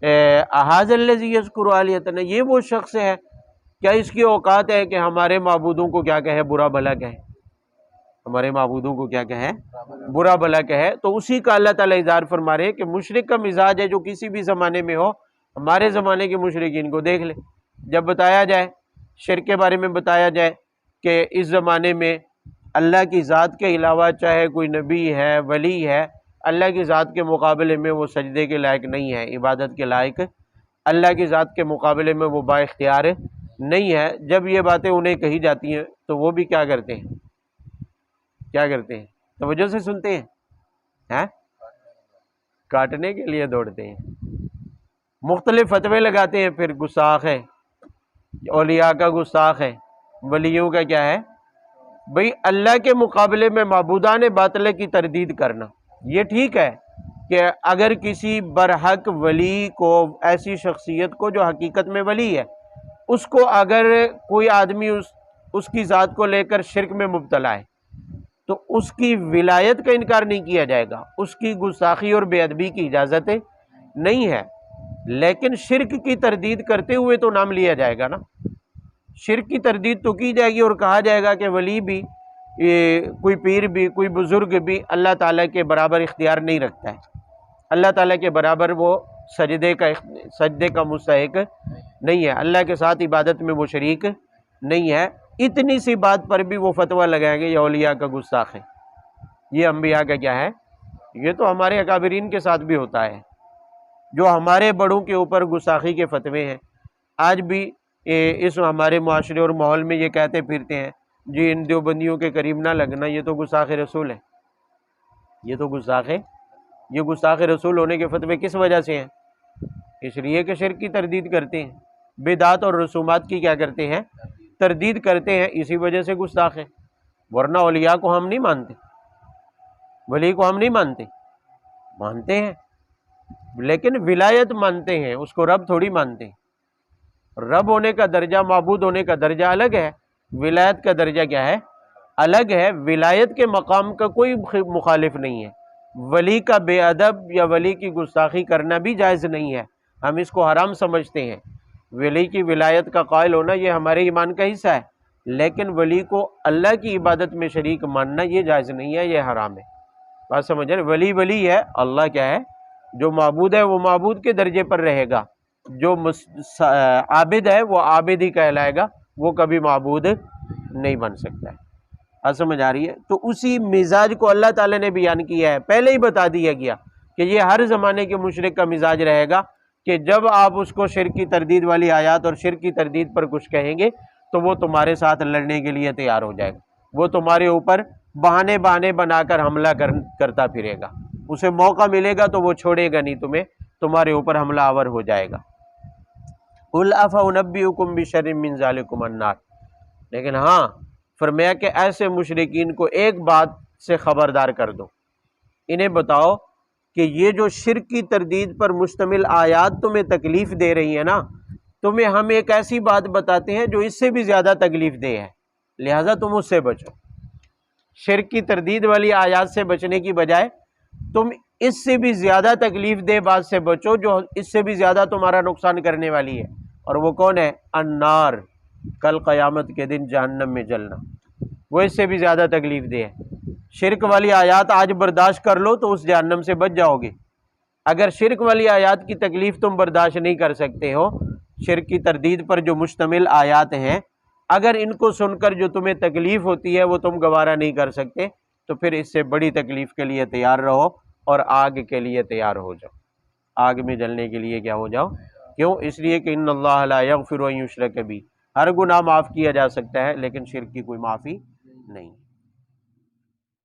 احاذ الذی یذکر آلیتنا، یہ وہ شخص ہے کیا اس کی اوقات ہے کہ ہمارے معبودوں کو کیا کہے، برا بھلا کہے؟ ہمارے معبودوں کو کیا کہے؟ برا بلا کہے. تو اسی کا اللہ تعالیٰ اظہار فرما رہے ہیں کہ مشرک کا مزاج ہے جو کسی بھی زمانے میں ہو. ہمارے زمانے کے مشرکین کو دیکھ لے، جب بتایا جائے شرک کے بارے میں، بتایا جائے کہ اس زمانے میں اللہ کی ذات کے علاوہ چاہے کوئی نبی ہے، ولی ہے، اللہ کی ذات کے مقابلے میں وہ سجدے کے لائق نہیں ہے، عبادت کے لائق اللہ کی ذات کے مقابلے میں وہ با اختیار نہیں ہے. جب یہ باتیں انہیں کہی جاتی ہیں تو وہ بھی کیا کرتے ہیں؟ کیا کرتے ہیں؟ توجہ سے سنتے ہیں، کاٹنے کے لیے دوڑتے ہیں، مختلف فتوے لگاتے ہیں. پھر گستاخ ہے، اولیاء کا گستاخ ہے، ولیوں کا کیا ہے؟ بھئی اللہ کے مقابلے میں معبودان باطلہ کی تردید کرنا. یہ ٹھیک ہے کہ اگر کسی برحق ولی کو، ایسی شخصیت کو جو حقیقت میں ولی ہے، اس کو اگر کوئی آدمی اس کی ذات کو لے کر شرک میں مبتلا ہے تو اس کی ولایت کا انکار نہیں کیا جائے گا، اس کی گستاخی اور بے ادبی کی اجازت نہیں ہے. لیکن شرک کی تردید کرتے ہوئے تو نام لیا جائے گا نا. شرک کی تردید تو کی جائے گی اور کہا جائے گا کہ ولی بھی، کوئی پیر بھی، کوئی بزرگ بھی اللہ تعالیٰ کے برابر اختیار نہیں رکھتا ہے، اللہ تعالیٰ کے برابر وہ سجدے کا مستحق نہیں ہے، اللہ کے ساتھ عبادت میں وہ شریک نہیں ہے. اتنی سی بات پر بھی وہ فتویٰ لگائیں گے یہ اولیاء کا گستاخ ہے، یہ انبیاء کا کیا ہے. یہ تو ہمارے اکابرین کے ساتھ بھی ہوتا ہے، جو ہمارے بڑوں کے اوپر گستاخی کے فتوے ہیں. آج بھی اس ہمارے معاشرے اور ماحول میں یہ کہتے پھرتے ہیں جی ان دیوبندیوں کے قریب نہ لگنا، یہ تو گستاخ رسول ہے، یہ تو گستاخ ہے. یہ گستاخ رسول ہونے کے فتوے کس وجہ سے ہیں؟ اس لیے کہ شرک کی تردید کرتے ہیں، بدعات اور رسومات کی کیا کرتے ہیں؟ تردید کرتے ہیں. اسی وجہ سے گستاخ ہے. ورنہ اولیاء کو ہم نہیں مانتے، ولی کو ہم نہیں مانتے ہیں، لیکن ولایت مانتے ہیں، اس کو رب تھوڑی مانتے ہیں. رب ہونے کا درجہ، معبود ہونے کا درجہ الگ ہے، ولایت کا درجہ کیا ہے؟ الگ ہے. ولایت کے مقام کا کوئی مخالف نہیں ہے. ولی کا بے ادب یا ولی کی گستاخی کرنا بھی جائز نہیں ہے، ہم اس کو حرام سمجھتے ہیں. ولی کی ولایت کا قائل ہونا یہ ہمارے ایمان کا حصہ ہے، لیکن ولی کو اللہ کی عبادت میں شریک ماننا یہ جائز نہیں ہے، یہ حرام ہے. بات سمجھ رہے؟ ولی ہے، اللہ کیا ہے؟ جو معبود ہے وہ معبود کے درجے پر رہے گا، جو عابد ہے وہ عابد ہی کہلائے گا، وہ کبھی معبود نہیں بن سکتا ہے. سمجھ آ رہی ہے؟ تو اسی مزاج کو اللہ تعالیٰ نے بیان کیا ہے، پہلے ہی بتا دیا گیا کہ یہ ہر زمانے کے مشرک کا مزاج رہے گا کہ جب آپ اس کو شرک کی تردید والی آیات اور شرک کی تردید پر کچھ کہیں گے تو وہ تمہارے ساتھ لڑنے کے لیے تیار ہو جائے گا، وہ تمہارے اوپر بہانے بنا کر حملہ کرتا پھرے گا. اسے موقع ملے گا تو وہ چھوڑے گا نہیں تمہیں، تمہارے اوپر حملہ آور ہو جائے گا. قُلْ أَفَأُنَبِّئُكُم بِشَرٍّ مِّن ذَلِكُمُ النَّارُ. لیکن ہاں فرمایا کہ ایسے مشرکین کو ایک بات سے خبردار کر دو، انہیں بتاؤ کہ یہ جو شرک کی تردید پر مشتمل آیات تمہیں تکلیف دے رہی ہیں نا، تمہیں ہم ایک ایسی بات بتاتے ہیں جو اس سے بھی زیادہ تکلیف دہ ہے، لہٰذا تم اس سے بچو. شرک کی تردید والی آیات سے بچنے کی بجائے تم اس سے بھی زیادہ تکلیف دہ بات سے بچو جو اس سے بھی زیادہ تمہارا نقصان کرنے والی ہے. اور وہ کون ہے؟ النار، کل قیامت کے دن جہنم میں جلنا، وہ اس سے بھی زیادہ تکلیف دہ ہے. شرک والی آیات آج برداشت کر لو تو اس جہنم سے بچ جاؤ گے. اگر شرک والی آیات کی تکلیف تم برداشت نہیں کر سکتے ہو، شرک کی تردید پر جو مشتمل آیات ہیں، اگر ان کو سن کر جو تمہیں تکلیف ہوتی ہے وہ تم گوارا نہیں کر سکتے تو پھر اس سے بڑی تکلیف کے لیے تیار رہو اور آگ کے لیے تیار ہو جاؤ، آگ میں جلنے کے لیے کیا ہو جاؤ. کیوں؟ اس لیے کہ ان اللہ لا یغفر ان یشرک بہ، ہر گناہ معاف کیا جا سکتا ہے لیکن شرک کی کوئی معافی نہیں.